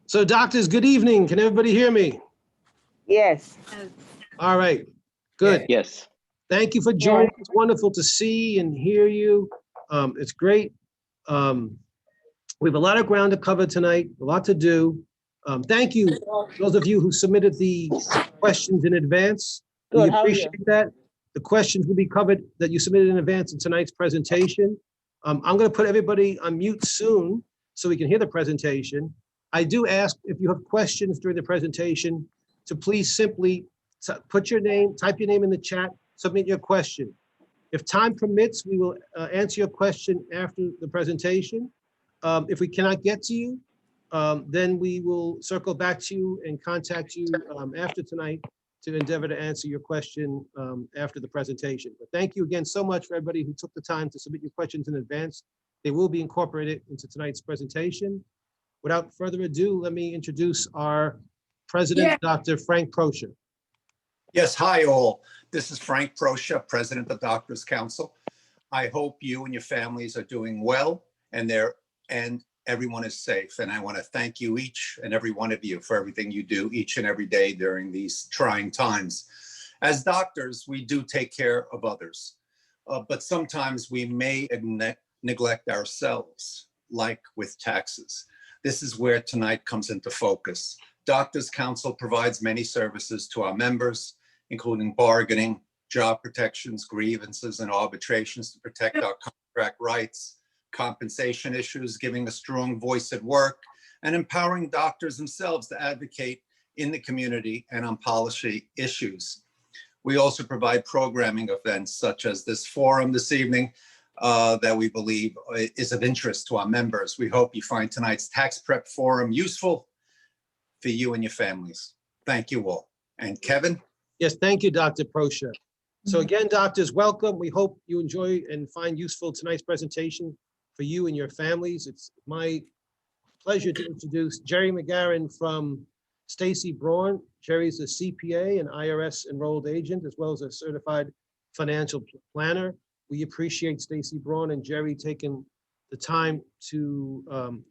So doctors, good evening. Can everybody hear me? Yes. All right, good. Yes. Thank you for joining. It's wonderful to see and hear you. It's great. We have a lot of ground to cover tonight, a lot to do. Thank you, those of you who submitted the questions in advance. We Good, how are you? appreciate that. The questions will be covered that you submitted in advance in tonight's presentation. I'm going to put everybody on mute soon so we can hear the presentation. I do ask if you have questions during the presentation to please simply put your name, type your name in the chat, submit your question. If time permits, we will answer your question after the presentation. If we cannot get to you, then we will circle back to you and contact you after tonight to endeavor to answer your question after the presentation. But thank you again so much for everybody who took the time to submit your questions in advance. They will be incorporated into tonight's presentation. Without further ado, let me introduce our president, Dr. Frank Proscia. Yes, hi all. This is Frank Proscia, President of Doctors Council. I hope you and your families are doing well and everyone is safe. And I want to thank you each and every one of you for everything you do each and every day during these trying times. As doctors, we do take care of others, but sometimes we may neglect ourselves, like with taxes. This is where tonight comes into focus. Doctors Council provides many services to our members, including bargaining, job protections, grievances, and arbitrations to protect our contract rights, compensation issues, giving a strong voice at work, and empowering doctors themselves to advocate in the community and on policy issues. We also provide programming events such as this forum this evening that we believe is of interest to our members. We hope you find tonight's tax prep forum useful for you and your families. Thank you all. And Kevin? Yes, thank you, Dr. Proscia. So again, doctors, welcome. We hope you enjoy and find useful tonight's presentation for you and your families. It's my pleasure to introduce Jerry McGarren from Stacy Braun. Jerry's a CPA and IRS enrolled agent, as well as a certified financial planner. We appreciate Stacy Braun and Jerry taking the time to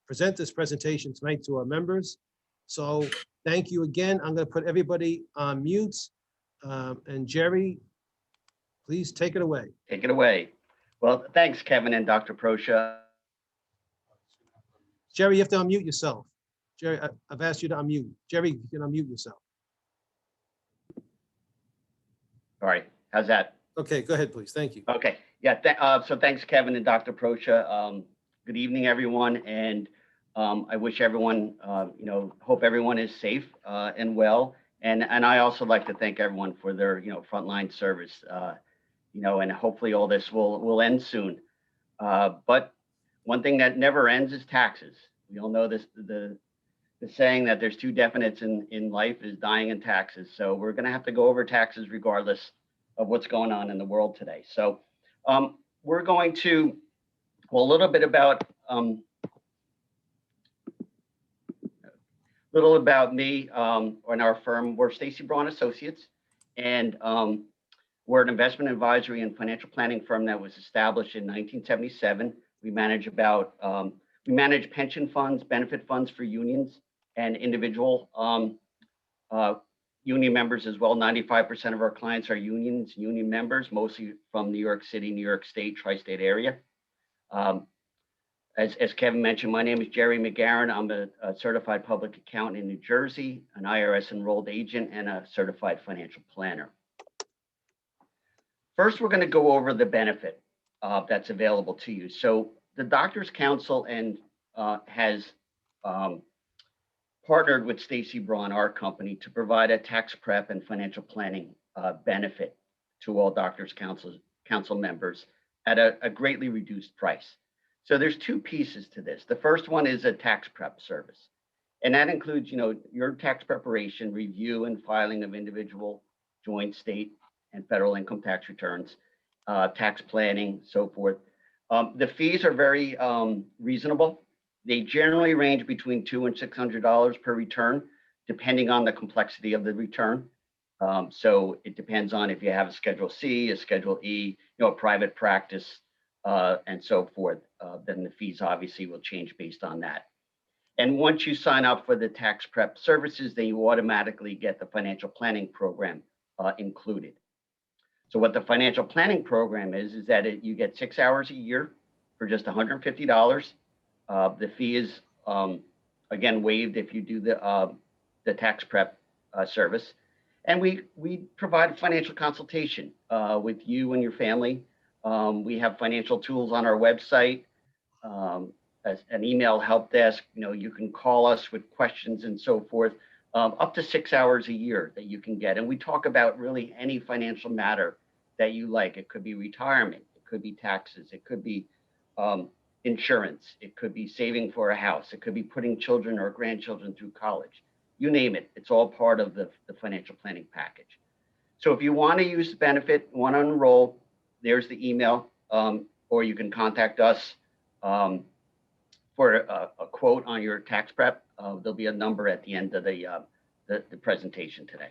present this presentation tonight to our members. So thank you again. I'm going to put everybody on mute. And Jerry, please take it away. Take it away. Well, thanks, Kevin and Dr. Proscia. Jerry, you have to unmute yourself. Jerry, I've asked you to unmute. Jerry, you can unmute yourself. All right, how's that? Okay, go ahead, please. Thank you. Okay, yeah, so thanks, Kevin and Dr. Proscia. Good evening, everyone. And I wish everyone, hope everyone is safe and well. And I also like to thank everyone for their, frontline service, and hopefully all this will end soon. But one thing that never ends is taxes. We all know this, the saying that there's two definites in life is dying and taxes. So we're going to have to go over taxes regardless of what's going on in the world today. So we're going to, a little bit about me and our firm. We're Stacy Braun Associates, and we're an investment advisory and financial planning firm that was established in 1977. We manage pension funds, benefit funds for unions and individual union members as well. 95% of our clients are union members, mostly from New York City, New York State, tri-state area. As Kevin mentioned, my name is Jerry McGarren. I'm a certified public accountant in New Jersey, an IRS enrolled agent, and a certified financial planner. First, we're going to go over the benefit that's available to you. So the Doctors Council has partnered with Stacy Braun, our company, to provide a tax prep and financial planning benefit to all Doctors Council members at a greatly reduced price. So there's two pieces to this. The first one is a tax prep service, and that includes, your tax preparation, review, and filing of individual, joint, state, and federal income tax returns, tax planning, so forth. The fees are very reasonable. They generally range between $200 and $600 per return, depending on the complexity of the return. So it depends on if you have a Schedule C, a Schedule E, a private practice, and so forth. Then the fees obviously will change based on that. And once you sign up for the tax prep services, then you automatically get the financial planning program included. So what the financial planning program is that you get 6 hours a year for just $150. The fee is, again, waived if you do the tax prep service. And we provide financial consultation with you and your family. We have financial tools on our website, as an email help desk. You can call us with questions and so forth, up to 6 hours a year that you can get. And we talk about really any financial matter that you like. It could be retirement, it could be taxes, it could be insurance, it could be saving for a house, it could be putting children or grandchildren through college. You name it, it's all part of the financial planning package. So if you want to use the benefit, want to enroll, there's the email, or you can contact us for a quote on your tax prep. There'll be a number at the end of the presentation today.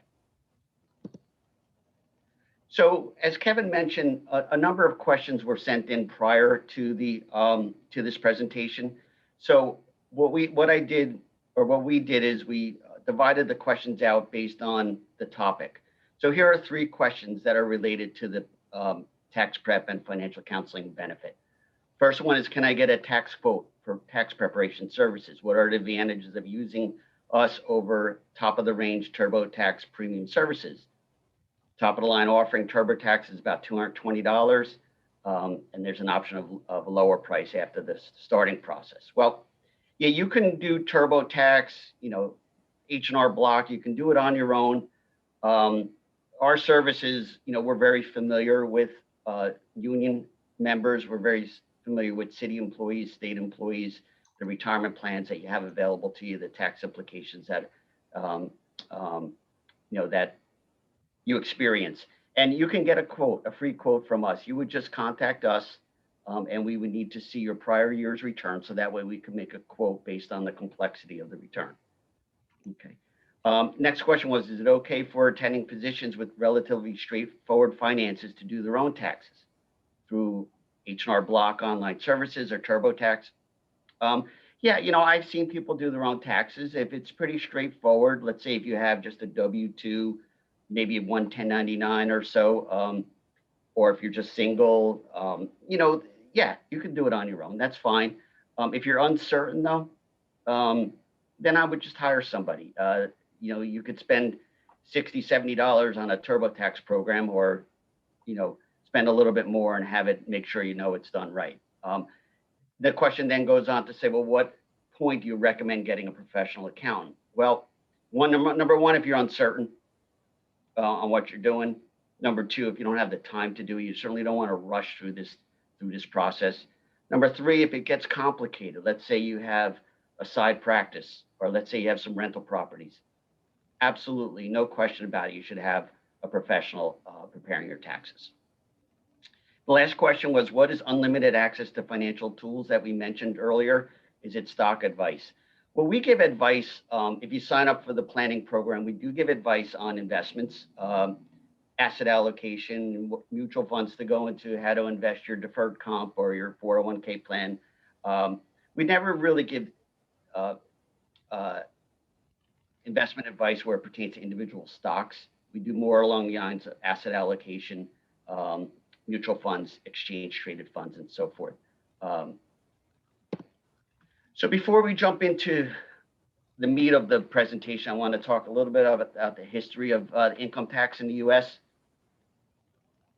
So as Kevin mentioned, a number of questions were sent in prior to this presentation. So what we did is we divided the questions out based on the topic. So here are 3 questions that are related to the tax prep and financial counseling benefit. First one is, can I get a tax quote for tax preparation services? What are the advantages of using us over top of the range TurboTax premium services? Top of the line offering TurboTax is about $220, and there's an option of a lower price after the starting process. Well, yeah, you can do TurboTax, H&R Block, you can do it on your own. Our services, we're very familiar with union members. We're very familiar with city employees, state employees, the retirement plans that you have available to you, the tax implications that, that you experience. And you can get a free quote from us. You would just contact us, and we would need to see your prior year's return. So that way we can make a quote based on the complexity of the return. Okay. Next question was, is it okay for attending positions with relatively straightforward finances to do their own taxes through H&R Block online services or TurboTax? Yeah, I've seen people do their own taxes. If it's pretty straightforward, let's say if you have just a W-2, maybe 1099 or so, or if you're just single, yeah, you can do it on your own. That's fine. If you're uncertain though, then I would just hire somebody. You could spend $60, $70 on a TurboTax program, or, spend a little bit more and have it, make sure it's done right. The question then goes on to say, well, what point do you recommend getting a professional accountant? Well, number one, if you're uncertain on what you're doing. Number 2, if you don't have the time to do it, you certainly don't want to rush through this process. Number 3, if it gets complicated, let's say you have a side practice, or let's say you have some rental properties, absolutely, no question about it, you should have a professional preparing your taxes. The last question was, what is unlimited access to financial tools that we mentioned earlier? Is it stock advice? Well, we give advice. If you sign up for the planning program, we do give advice on investments, asset allocation, mutual funds to go into, how to invest your deferred comp or your 401k plan. We never really give investment advice where it pertains to individual stocks. We do more along the lines of asset allocation, mutual funds, exchange traded funds, and so forth. So before we jump into the meat of the presentation, I want to talk a little bit about the history of income tax in the U.S.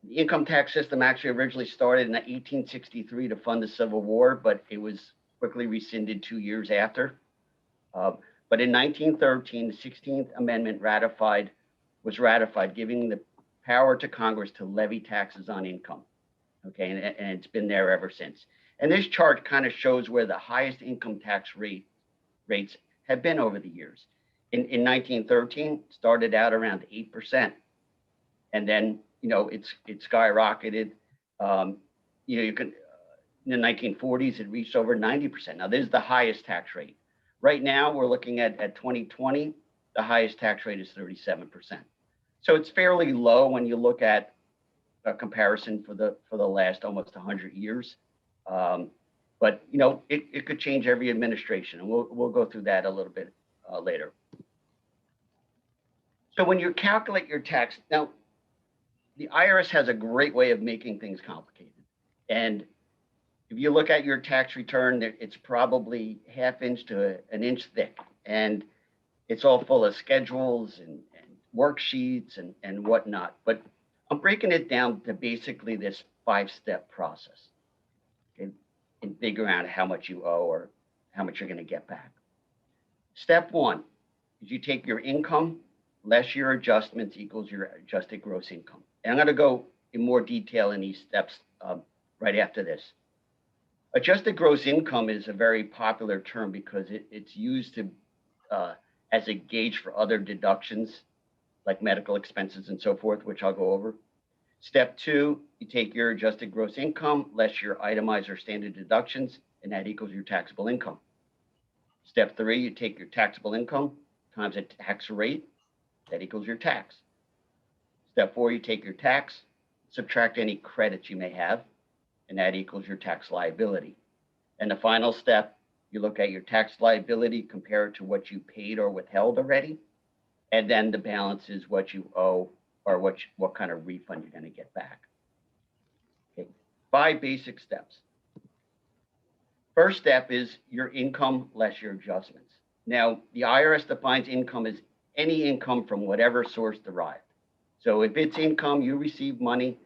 The income tax system actually originally started in 1863 to fund the Civil War, but it was quickly rescinded 2 years after. But in 1913, the 16th Amendment was ratified, giving the power to Congress to levy taxes on income. Okay, and it's been there ever since. And this chart kind of shows where the highest income tax rates have been over the years. In 1913, started out around 8%, and then it skyrocketed. You can in the 1940s it reached over 90%. Now this is the highest tax rate. Right now we're looking at 2020, the highest tax rate is 37%. So it's fairly low when you look at a comparison for the last almost 100 years. But it could change every administration, and we'll go through that a little bit later. So when you calculate your tax, now the IRS has a great way of making things complicated. And if you look at your tax return, it's probably ½ inch to an inch thick, and it's all full of schedules and worksheets and whatnot. But I'm breaking it down to basically this 5-step process in figuring out how much you owe or how much you're going to get back. Step 1 is you take your income less your adjustments equals your adjusted gross income. And I'm going to go in more detail in these steps right after this. Adjusted gross income is a very popular term because it's used to as a gauge for other deductions like medical expenses and so forth, which I'll go over. Step 2, you take your adjusted gross income less your itemized or standard deductions, and that equals your taxable income. Step 3, you take your taxable income times a tax rate, that equals your tax. Step 4, you take your tax, subtract any credits you may have, and that equals your tax liability. And the final step, you look at your tax liability, compare it to what you paid or withheld already, and then the balance is what you owe or what kind of refund you're going to get back. Okay, 5 basic steps. First step is your income less your adjustments. Now, the IRS defines income as any income from whatever source derived. So if it's income, you receive money,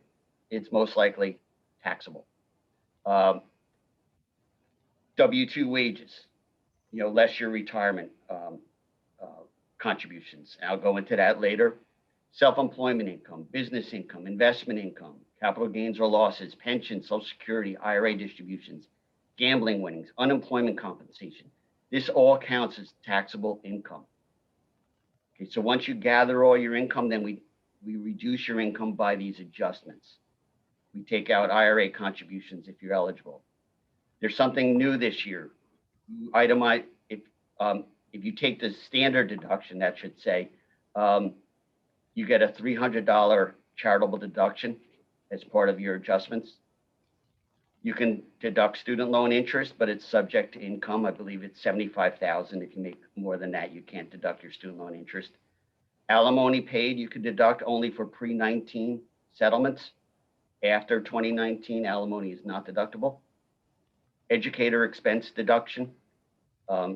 it's most likely taxable. W-2 wages, less your retirement contributions. I'll go into that later. Self-employment income, business income, investment income, capital gains or losses, pension, Social Security, IRA distributions, gambling winnings, unemployment compensation. This all counts as taxable income. Okay, so once you gather all your income, then we reduce your income by these adjustments. We take out IRA contributions if you're eligible. There's something new this year. You itemize, if you take the standard deduction, that should say, you get a $300 charitable deduction as part of your adjustments. You can deduct student loan interest, but it's subject to income. I believe it's $75,000. If you make more than that, you can't deduct your student loan interest. Alimony paid, you could deduct only for pre-19 settlements. After 2019, alimony is not deductible. Educator expense deduction.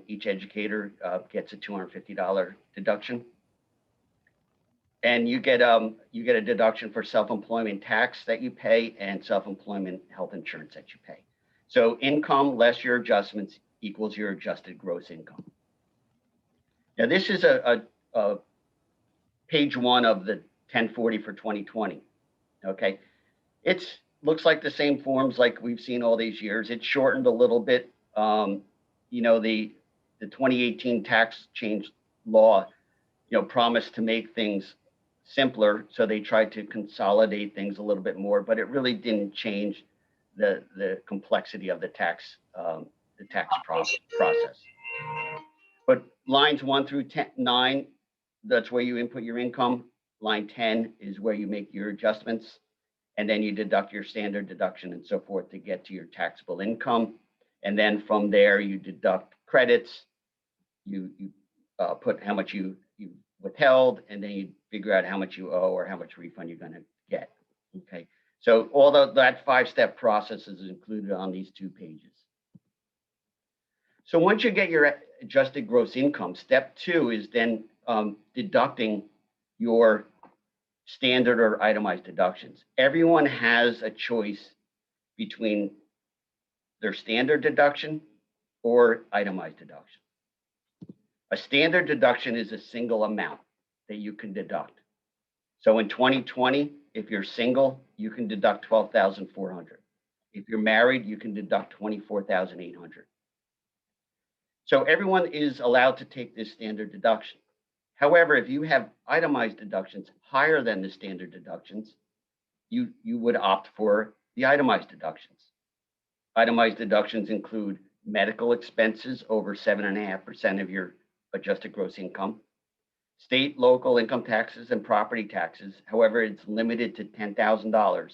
Each educator gets a $250 deduction. And you get a deduction for self-employment tax that you pay and self-employment health insurance that you pay. So income less your adjustments equals your adjusted gross income. Now this is a page 1 of the 1040 for 2020. Okay, it looks like the same forms like we've seen all these years. It's shortened a little bit. The 2018 tax change law, promised to make things simpler, so they tried to consolidate things a little bit more, but it really didn't change the complexity of the tax process. But lines 1 through 9, that's where you input your income. Line 10 is where you make your adjustments, and then you deduct your standard deduction and so forth to get to your taxable income. And then from there, you deduct credits. You put how much you withheld, and then you figure out how much you owe or how much refund you're going to get. Okay, so all that 5-step process is included on these 2 pages. So once you get your adjusted gross income, step 2 is then deducting your standard or itemized deductions. Everyone has a choice between their standard deduction or itemized deduction. A standard deduction is a single amount that you can deduct. So in 2020, if you're single, you can deduct $12,400. If you're married, you can deduct $24,800. So everyone is allowed to take this standard deduction. However, if you have itemized deductions higher than the standard deductions, you would opt for the itemized deductions. Itemized deductions include medical expenses over 7.5% of your adjusted gross income, state, local income taxes, and property taxes. However, it's limited to $10,000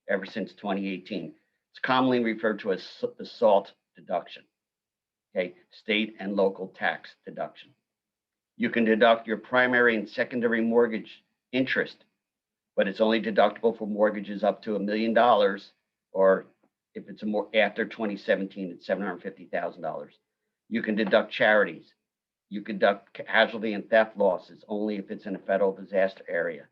ever since 2018. It's commonly referred to as the SALT deduction. Okay, state and local tax deduction. You can deduct your primary and secondary mortgage interest, but it's only deductible for mortgages up to $1 million, or if it's after 2017, it's $750,000. You can deduct charities. You can deduct casualty and theft losses only if it's in a federal disaster area.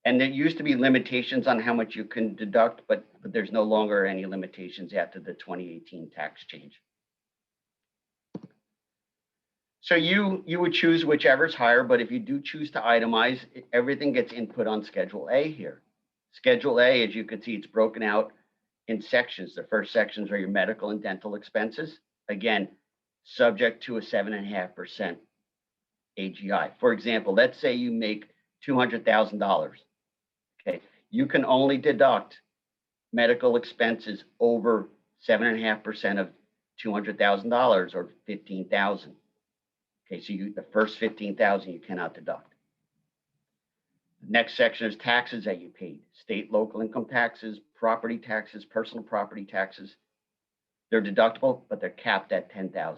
And there used to be limitations on how much you can deduct, but there's no longer any limitations after the 2018 tax change. So you would choose whichever's higher, but if you do choose to itemize, everything gets input on Schedule A here. Schedule A, as you can see, it's broken out in sections. The first sections are your medical and dental expenses. Again, subject to a 7.5% AGI. For example, let's say you make $200,000. Okay, you can only deduct medical expenses over 7.5% of $200,000 or $15,000. Okay, so the first $15,000 you cannot deduct. The next section is taxes that you paid: state, local income taxes, property taxes, personal property taxes. They're deductible, but they're capped at $10,000.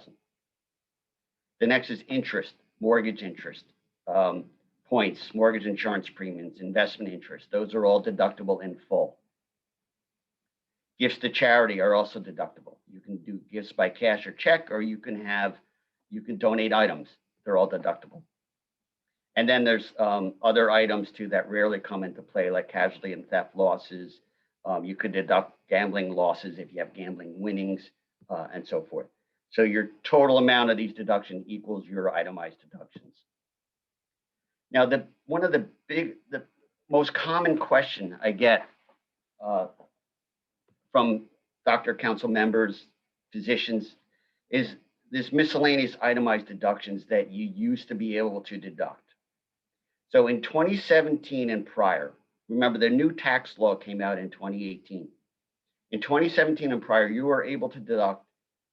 The next is interest, mortgage interest, points, mortgage insurance premiums, investment interest. Those are all deductible in full. Gifts to charity are also deductible. You can do gifts by cash or check, or you can donate items. They're all deductible. And then there's other items too that rarely come into play, like casualty and theft losses. You could deduct gambling losses if you have gambling winnings, and so forth. So your total amount of these deductions equals your itemized deductions. Now, the most common question I get from doctor, council members, physicians, is this miscellaneous itemized deductions that you used to be able to deduct. So in 2017 and prior, remember the new tax law came out in 2018. In 2017 and prior, you were able to deduct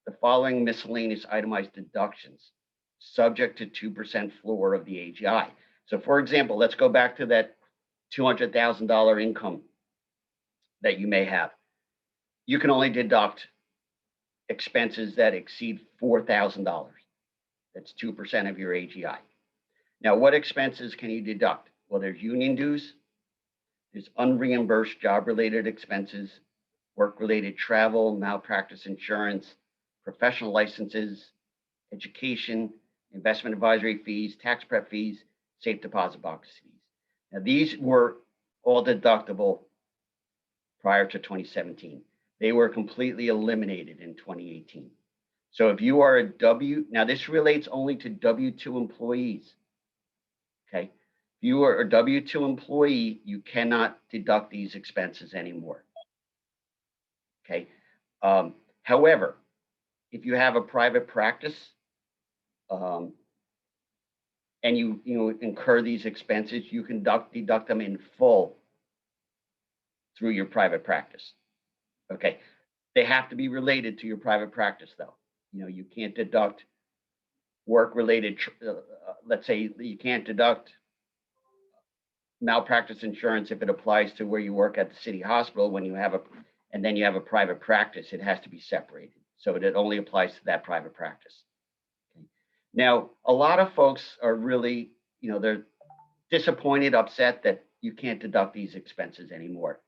the following miscellaneous itemized deductions, subject to 2% floor of the AGI. So for example, let's go back to that $200,000 income that you may have. You can only deduct expenses that exceed $4,000. That's 2% of your AGI. Now, what expenses can you deduct? Well, there's union dues, there's unreimbursed job-related expenses, work-related travel, malpractice insurance, professional licenses, education, investment advisory fees, tax prep fees, safe deposit box fees. Now, these were all deductible prior to 2017. They were completely eliminated in 2018. So if you are now this relates only to W-2 employees, okay? If you are a W-2 employee, you cannot deduct these expenses anymore, okay? However, if you have a private practice and you incur these expenses, you can deduct them in full through your private practice. Okay, they have to be related to your private practice, though. You can't deduct work-related. Let's say you can't deduct malpractice insurance if it applies to where you work at the city hospital when you have and then you have a private practice. It has to be separated, so it only applies to that private practice. Okay. Now, a lot of folks are really, they're disappointed, upset that you can't deduct these expenses anymore.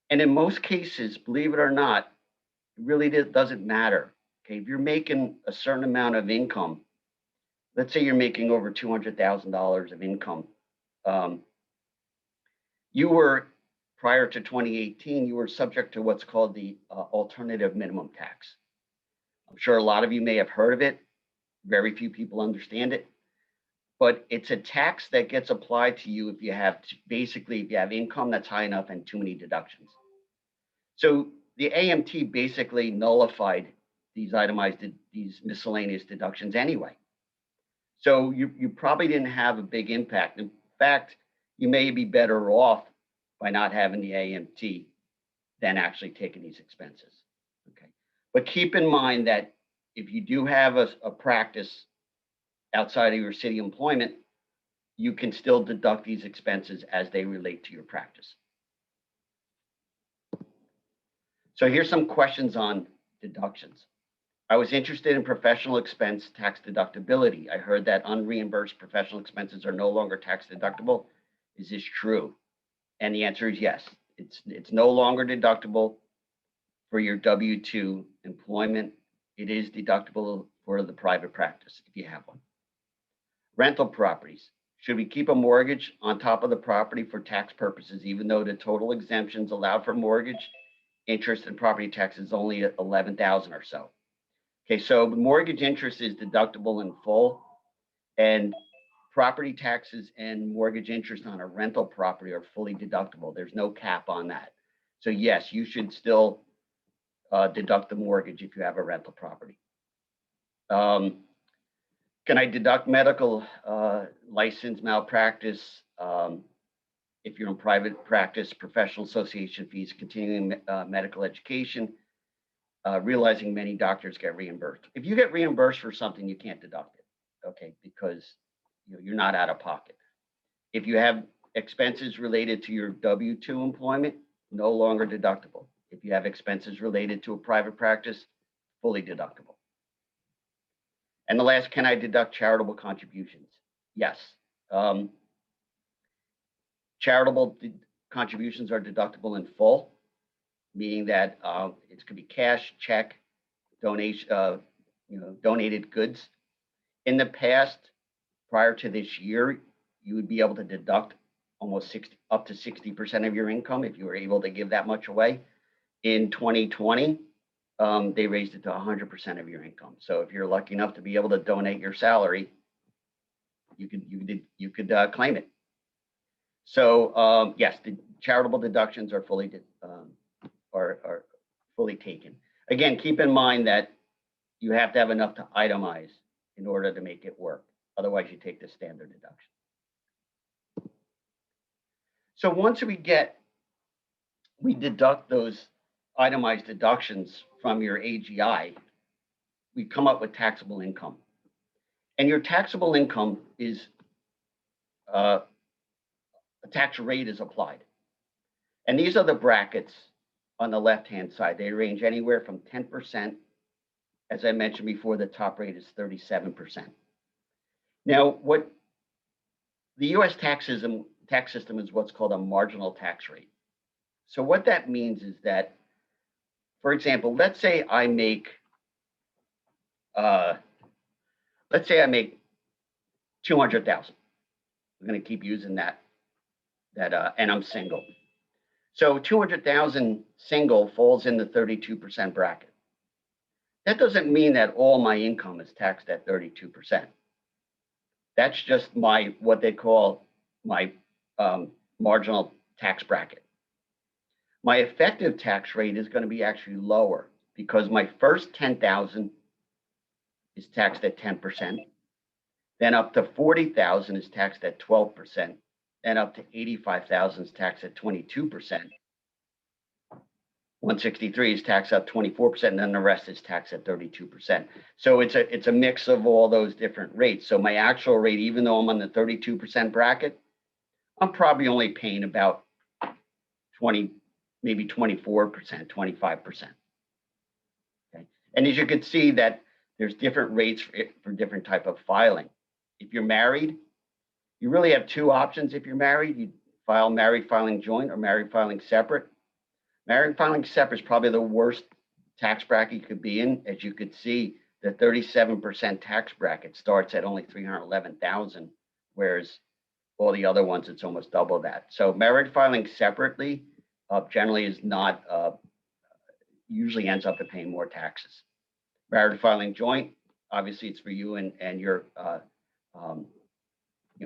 And in most cases, believe it or not, it really doesn't matter. Okay, if you're making a certain amount of income, let's say you're making over $200,000 of income, you were, prior to 2018, you were subject to what's called the alternative minimum tax. I'm sure a lot of you may have heard of it. Very few people understand it. But it's a tax that gets applied to you if you have income that's high enough and too many deductions. So the AMT basically nullified these miscellaneous deductions anyway. So you probably didn't have a big impact. In fact, you may be better off by not having the AMT than actually taking these expenses. Okay, but keep in mind that if you do have a practice outside of your city employment, you can still deduct these expenses as they relate to your practice. So here's some questions on deductions. I was interested in professional expense tax deductibility. I heard that unreimbursed professional expenses are no longer tax deductible. Is this true? And the answer is yes. It's no longer deductible for your W-2 employment. It is deductible for the private practice if you have one. Rental properties. Should we keep a mortgage on top of the property for tax purposes, even though the total exemptions allowed for mortgage, interest, and property tax is only $11,000 or so? Okay, so the mortgage interest is deductible in full, and property taxes and mortgage interest on a rental property are fully deductible. There's no cap on that. So yes, you should still deduct the mortgage if you have a rental property. Can I deduct medical license malpractice if you're in private practice, professional association fees, continuing medical education, realizing many doctors get reimbursed. If you get reimbursed for something, you can't deduct it, okay, because you're not out of pocket. If you have expenses related to your W-2 employment, no longer deductible. If you have expenses related to a private practice, fully deductible. And the last, can I deduct charitable contributions? Yes. Charitable contributions are deductible in full, meaning that it could be cash, check, donation, donated goods. In the past, prior to this year, you would be able to deduct almost up to 60% of your income if you were able to give that much away. In 2020, they raised it to 100% of your income. So if you're lucky enough to be able to donate your salary, you could claim it. So yes, the charitable deductions are fully taken. Again, keep in mind that you have to have enough to itemize in order to make it work. Otherwise, you take the standard deduction. So once we deduct those itemized deductions from your AGI, we come up with taxable income. And your taxable income is a tax rate is applied. And these are the brackets on the left-hand side. They range anywhere from 10%. As I mentioned before, the top rate is 37%. Now, what the US tax system is what's called a marginal tax rate. So what that means is that, for example, let's say I make 200,000. I'm going to keep using that, and I'm single. So 200,000 single falls in the 32% bracket. That doesn't mean that all my income is taxed at 32%. That's just what they call my marginal tax bracket. My effective tax rate is going to be actually lower because my first 10,000 is taxed at 10%. Then up to 40,000 is taxed at 12%. Then up to 85,000 is taxed at 22%. 163 is taxed at 24%, and then the rest is taxed at 32%. So it's a mix of all those different rates. So my actual rate, even though I'm on the 32% bracket, I'm probably only paying about 20, maybe 24%, 25%. Okay. And as you can see that there's different rates for different type of filing. If you're married, you really have two options. If you're married, you file married filing joint or married filing separate. Married filing separate is probably the worst tax bracket you could be in. As you could see, the 37% tax bracket starts at only $311,000, whereas all the other ones, it's almost double that. So married filing separately generally is not, usually ends up in paying more taxes. Married filing joint, obviously it's for you and your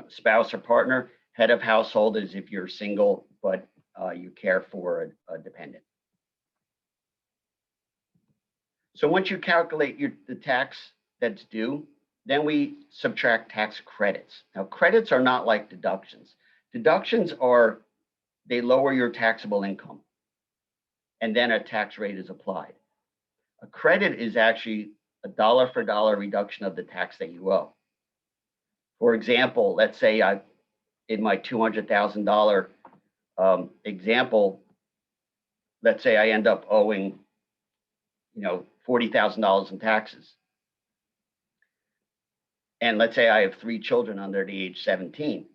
spouse or partner. Head of household is if you're single, but you care for a dependent. So once you calculate the tax that's due, then we subtract tax credits. Now, credits are not like deductions. Deductions they lower your taxable income, and then a tax rate is applied. A credit is actually a dollar for dollar reduction of the tax that you owe. For example, let's say in my $200,000 example, let's say I end up owing, $40,000 in taxes, and let's say I have 3 children under the age 17,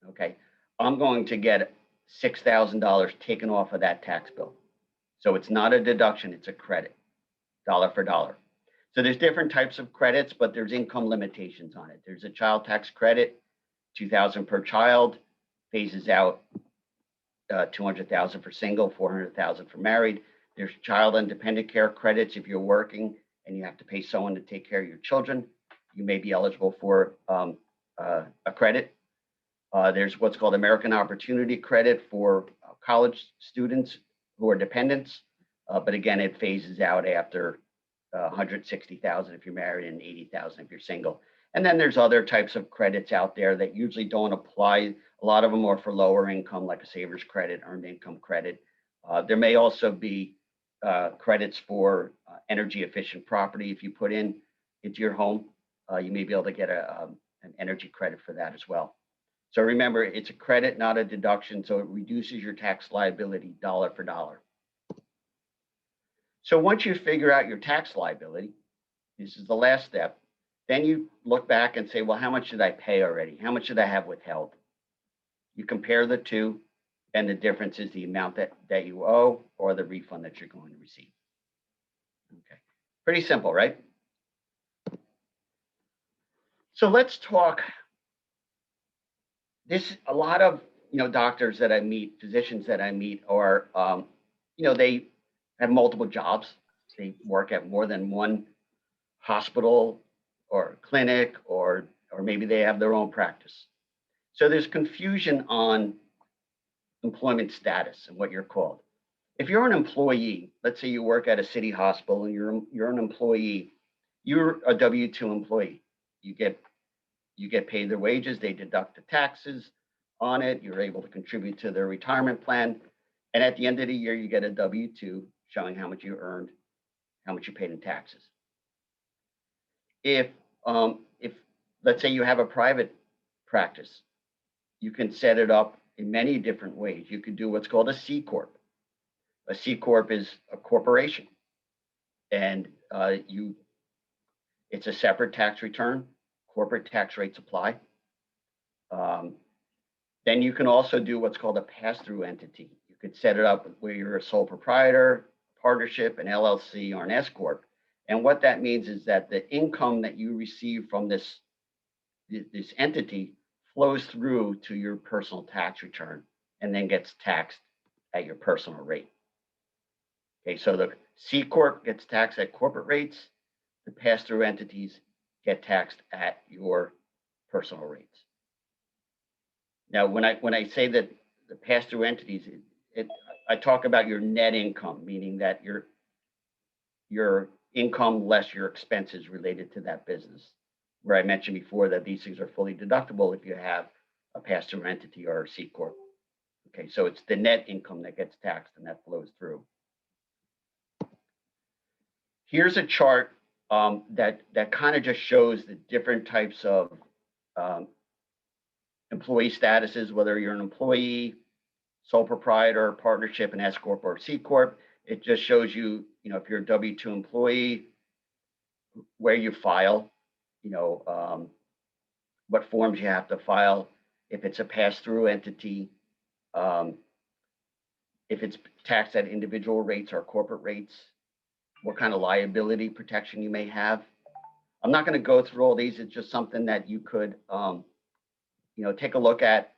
okay, I'm going to get $6,000 taken off of that tax bill. So it's not a deduction, it's a credit, dollar for dollar. So there's different types of credits, but there's income limitations on it. There's a child tax credit, $2,000 per child, phases out 200,000 for single, 400,000 for married. There's child and dependent care credits. If you're working and you have to pay someone to take care of your children, you may be eligible for a credit. There's what's called American Opportunity Credit for college students who are dependents. But again, it phases out after 160,000 if you're married and 80,000 if you're single. And then there's other types of credits out there that usually don't apply. A lot of them are for lower income, like a saver's credit, earned income credit. There may also be credits for energy efficient property. If you put in into your home, you may be able to get an energy credit for that as well. So remember, it's a credit, not a deduction. So it reduces your tax liability dollar for dollar. So once you figure out your tax liability, this is the last step, then you look back and say, well, how much did I pay already? How much did I have withheld? You compare the two, and the difference is the amount that you owe or the refund that you're going to receive. Okay, pretty simple, right? So let's talk. A lot of doctors that I meet, physicians that I meet are they have multiple jobs. They work at more than one hospital or clinic, or maybe they have their own practice. So there's confusion on employment status and what you're called. If you're an employee, let's say you work at a city hospital and you're an employee, you're a W-2 employee. You get paid their wages, they deduct the taxes on it, you're able to contribute to their retirement plan, and at the end of the year, you get a W-2 showing how much you earned, how much you paid in taxes. If let's say you have a private practice, you can set it up in many different ways. You could do what's called a C Corp. A C Corp is a corporation, and it's a separate tax return. Corporate tax rates apply. Then you can also do what's called a pass-through entity. You could set it up where you're a sole proprietor, partnership, an LLC, or an S Corp. And what that means is that the income that you receive from this entity flows through to your personal tax return and then gets taxed at your personal rate. Okay, so the C Corp gets taxed at corporate rates. The pass-through entities get taxed at your personal rates. Now, when I say that the pass-through entities, I talk about your net income, meaning that your income less your expenses related to that business. Where I mentioned before that these things are fully deductible if you have a pass-through entity or a C Corp. Okay, so it's the net income that gets taxed and that flows through. Here's a chart that kind of just shows the different types of employee statuses, whether you're an employee, sole proprietor, partnership, an S Corp, or C Corp. It just shows you, if you're a W-2 employee, where you file, what forms you have to file, if it's a pass-through entity, if it's taxed at individual rates or corporate rates, what kind of liability protection you may have. I'm not going to go through all these. It's just something that you could, take a look at.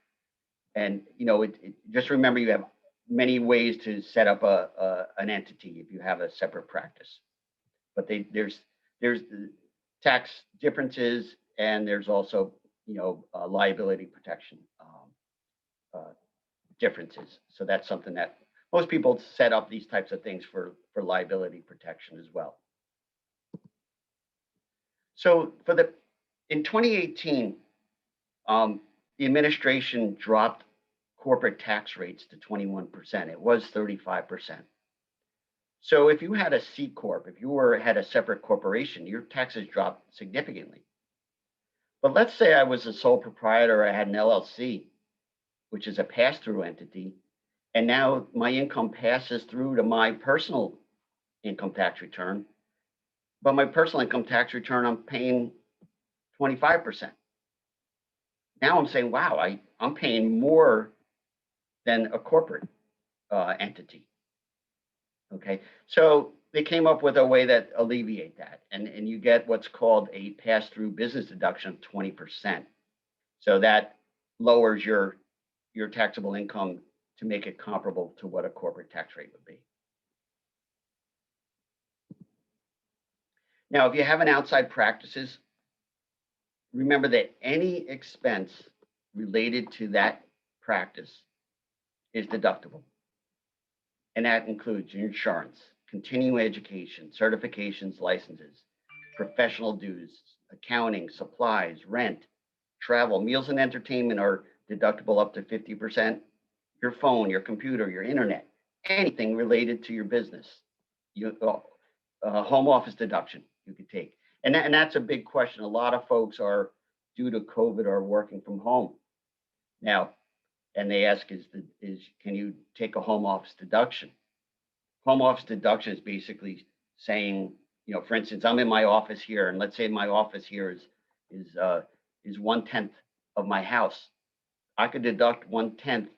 And, just remember you have many ways to set up an entity if you have a separate practice. But there's tax differences, and there's also, liability protection differences. So that's something that most people set up these types of things for liability protection as well. So in 2018, the administration dropped corporate tax rates to 21%. It was 35%. So if you had a C Corp, if you had a separate corporation, your taxes dropped significantly. But let's say I was a sole proprietor, I had an LLC, which is a pass-through entity, and now my income passes through to my personal income tax return. but my personal income tax return, I'm paying 25%. Now I'm saying, wow, I'm paying more than a corporate entity. Okay, so they came up with a way that alleviate that, and you get what's called a pass-through business deduction of 20%. So that lowers your taxable income to make it comparable to what a corporate tax rate would be. Now, if you have an outside practices, remember that any expense related to that practice is deductible. And that includes your insurance, continuing education, certifications, licenses, professional dues, accounting, supplies, rent, travel, meals and entertainment are deductible up to 50%. Your phone, your computer, your internet, anything related to your business. Home office deduction you could take. And that's a big question. A lot of folks are, due to COVID, are working from home now. And they ask, can you take a home office deduction? Home office deduction is basically saying, for instance, I'm in my office here, and let's say my office here is 1/10 of my house. I could deduct 1/10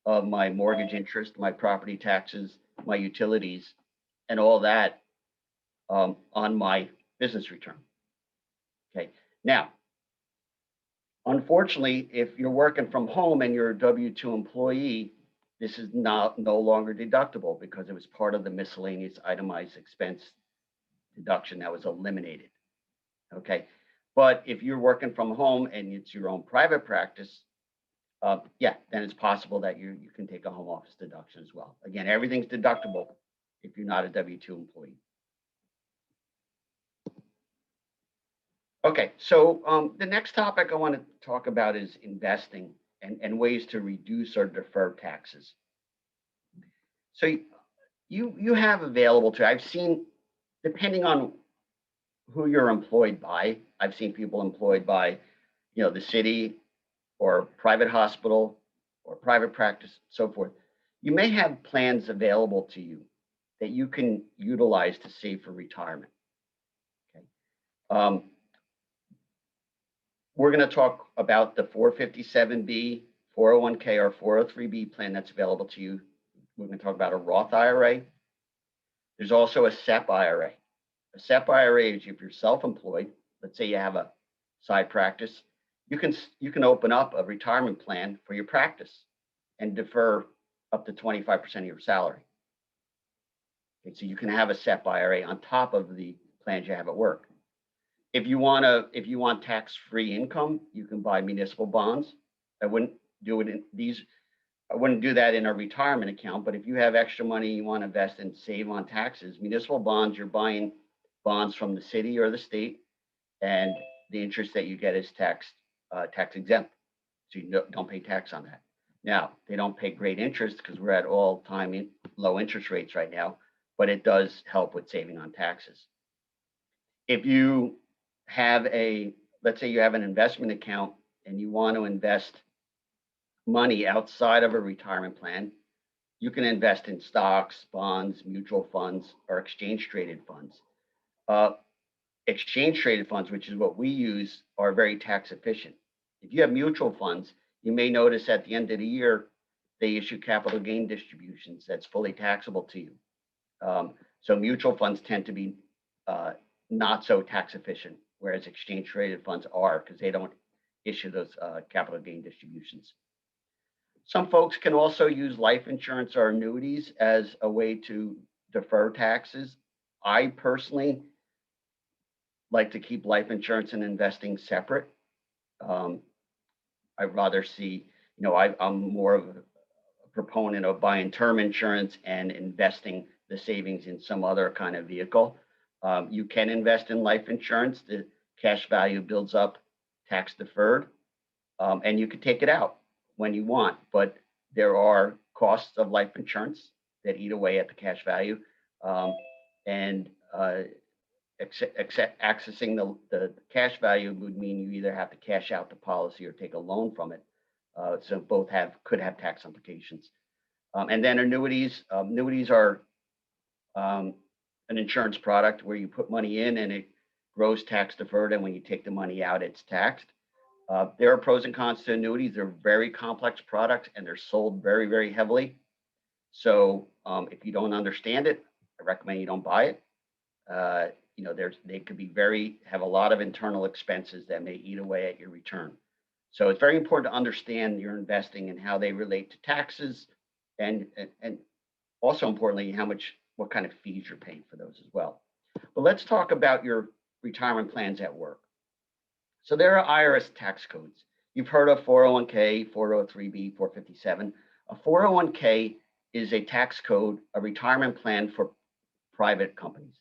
of my mortgage interest, my property taxes, my utilities, and all that on my business return. Okay. Now, unfortunately, if you're working from home and you're a W-2 employee, this is no longer deductible because it was part of the miscellaneous itemized expense deduction that was eliminated. Okay. But if you're working from home and it's your own private practice, then it's possible that you can take a home office deduction as well. Again, everything's deductible if you're not a W-2 employee. Okay, so the next topic I want to talk about is investing and ways to reduce or defer taxes. So you have available to, I've seen, depending on who you're employed by, I've seen people employed by, the city or private hospital or private practice, so forth. You may have plans available to you that you can utilize to save for retirement. Okay. We're going to talk about the 457B, 401k, or 403B plan that's available to you. We're going to talk about a Roth IRA. There's also a SEP IRA. A SEP IRA is if you're self-employed, let's say you have a side practice, you can open up a retirement plan for your practice and defer up to 25% of your salary. Okay, so you can have a SEP IRA on top of the plans you have at work. If you want tax-free income, you can buy municipal bonds. I wouldn't do that in a retirement account, but if you have extra money you want to invest and save on taxes, municipal bonds, you're buying bonds from the city or the state, and the interest that you get is tax exempt. So you don't pay tax on that. Now, they don't pay great interest because we're at all-time low interest rates right now, but it does help with saving on taxes. If you have let's say you have an investment account and you want to invest money outside of a retirement plan, you can invest in stocks, bonds, mutual funds, or exchange traded funds. Exchange traded funds, which is what we use, are very tax efficient. If you have mutual funds, you may notice at the end of the year, they issue capital gain distributions that's fully taxable to you. So mutual funds tend to be not so tax efficient, whereas exchange traded funds are, because they don't issue those capital gain distributions. Some folks can also use life insurance or annuities as a way to defer taxes. I personally like to keep life insurance and investing separate. I'd rather see, I'm more of a proponent of buying term insurance and investing the savings in some other kind of vehicle. You can invest in life insurance. The cash value builds up tax deferred, and you can take it out when you want, but there are costs of life insurance that eat away at the cash value, and accessing the cash value would mean you either have to cash out the policy or take a loan from it. So both could have tax implications. And then annuities are an insurance product where you put money in and it grows tax deferred, and when you take the money out, it's taxed. There are pros and cons to annuities. They're very complex products and they're sold very, very heavily. So if you don't understand it, I recommend you don't buy it. You know, they could be have a lot of internal expenses that may eat away at your return. So it's very important to understand your investing and how they relate to taxes, and also importantly, what kind of fees you're paying for those as well. But let's talk about your retirement plans at work. So there are IRS tax codes. You've heard of 401k, 403b, 457. A 401k is a tax code, a retirement plan for private companies.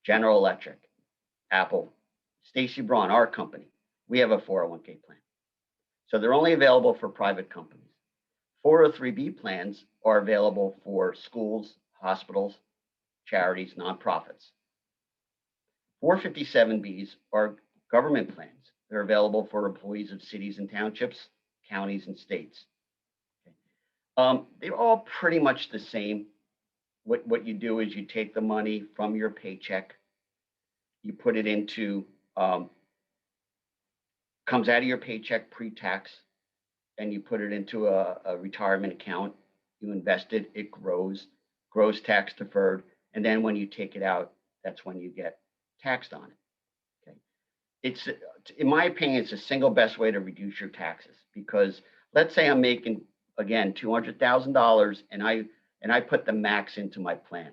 General Electric, Apple, Stacy Braun, our company, we have a 401k plan. So they're only available for private companies. 403b plans are available for schools, hospitals, charities, nonprofits. 457bs are government plans. They're available for employees of cities and townships, counties, and states. They're all pretty much the same. What you do is you take the money from your paycheck, you put it into, comes out of your paycheck pre-tax, and you put it into a retirement account. You invest it, it grows tax deferred, and then when you take it out, that's when you get taxed on it. Okay, it's, in my opinion, it's the single best way to reduce your taxes, because let's say I'm making, again, $200,000 and I put the max into my plan,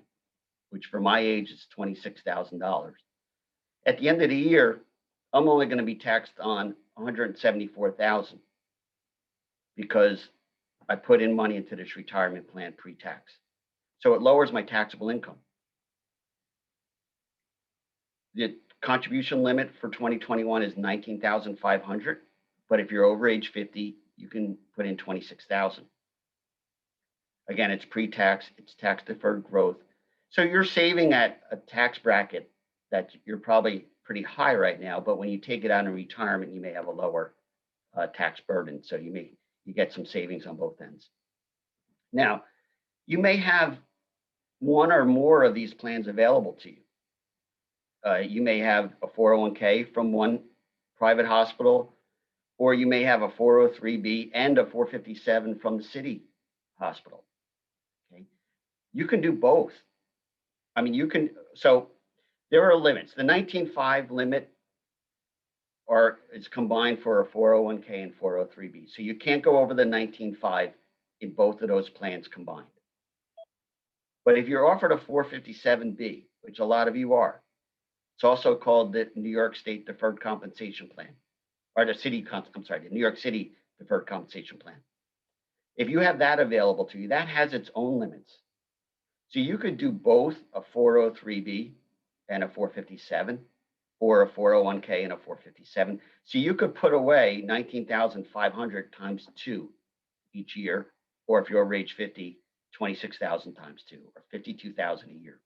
which for my age is $26,000. At the end of the year, I'm only going to be taxed on $174,000 because I put in money into this retirement plan pre-tax. So it lowers my taxable income. The contribution limit for 2021 is $19,500, but if you're over age 50, you can put in $26,000. Again, it's pre-tax, it's tax deferred growth. So you're saving at a tax bracket that you're probably pretty high right now, but when you take it out in retirement, you may have a lower tax burden. So you get some savings on both ends. Now, you may have one or more of these plans available to you. You may have a 401k from one private hospital, or you may have a 403b and a 457 from the city hospital. Okay, you can do both. I mean, you can. So there are limits. The 19.5 limit is combined for a 401k and 403b. So you can't go over the 19.5 in both of those plans combined. But if you're offered a 457b, which a lot of you are, it's also called the New York State Deferred Compensation Plan, or the New York City Deferred Compensation Plan. If you have that available to you, that has its own limits. So you could do both a 403b and a 457, or a 401k and a 457. So you could put away $19,500 times 2 each year, or if you're over age 50, $26,000 times 2, or $52,000 a year.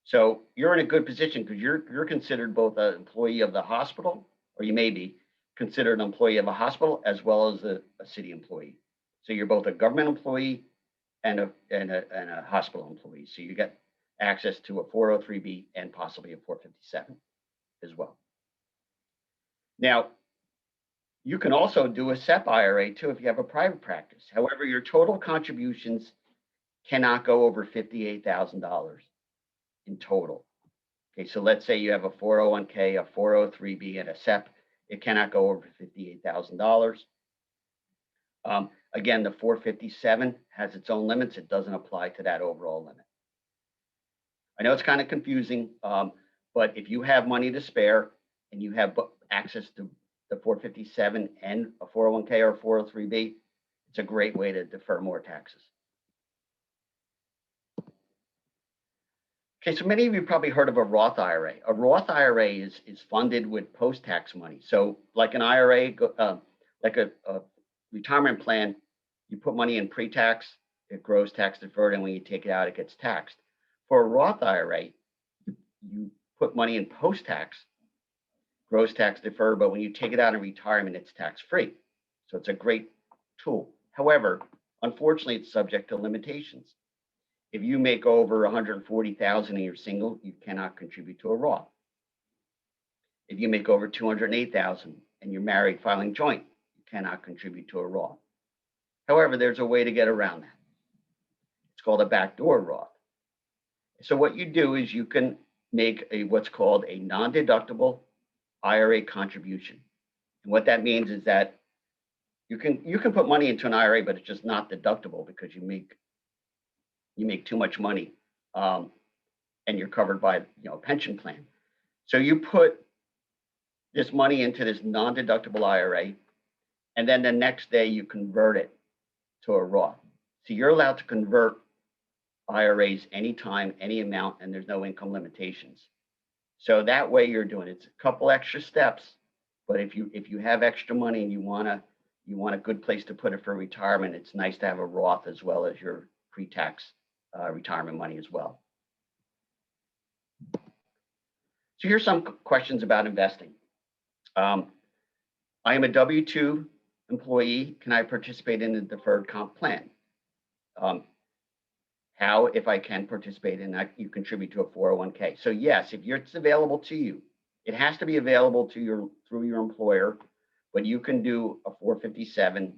So you're in a good position because you're considered both an employee of the hospital, or you may be considered an employee of a hospital as well as a city employee. So you're both a government employee and a hospital employee. So you get access to a 403b and possibly a 457 as well. Now, you can also do a SEP IRA too if you have a private practice. However, your total contributions cannot go over $58,000 in total. Okay, so let's say you have a 401k, a 403b, and a SEP. It cannot go over $58,000. Again, the 457 has its own limits. It doesn't apply to that overall limit. I know it's kind of confusing, but if you have money to spare and you have access to the 457 and a 401k or 403b, it's a great way to defer more taxes. Okay, so many of you probably heard of a Roth IRA. A Roth IRA is funded with post-tax money. So like an IRA, like a retirement plan, you put money in pre-tax, it grows tax deferred, and when you take it out, it gets taxed. For a Roth IRA, you put money in post-tax, grows tax deferred, but when you take it out in retirement, it's tax-free. So it's a great tool. However, unfortunately, it's subject to limitations. If you make over 140,000 and you're single, you cannot contribute to a Roth. If you make over 208,000 and you're married filing joint, you cannot contribute to a Roth. However, there's a way to get around that. It's called a backdoor Roth. So what you do is you can make what's called a non-deductible IRA contribution. And what that means is that you can put money into an IRA, but it's just not deductible because you make too much money, and you're covered by a pension plan. So you put this money into this non-deductible IRA, and then the next day you convert it to a Roth. So you're allowed to convert IRAs anytime, any amount, and there's no income limitations. So that way you're doing it's a couple extra steps, but if you have extra money and you want a good place to put it for retirement, it's nice to have a Roth as well as your pre-tax retirement money as well. So here's some questions about investing. I am a W-2 employee. Can I participate in a deferred comp plan? How, if I can participate in that, you contribute to a 401k. So yes, if it's available to you, it has to be available to through your employer, but you can do a 457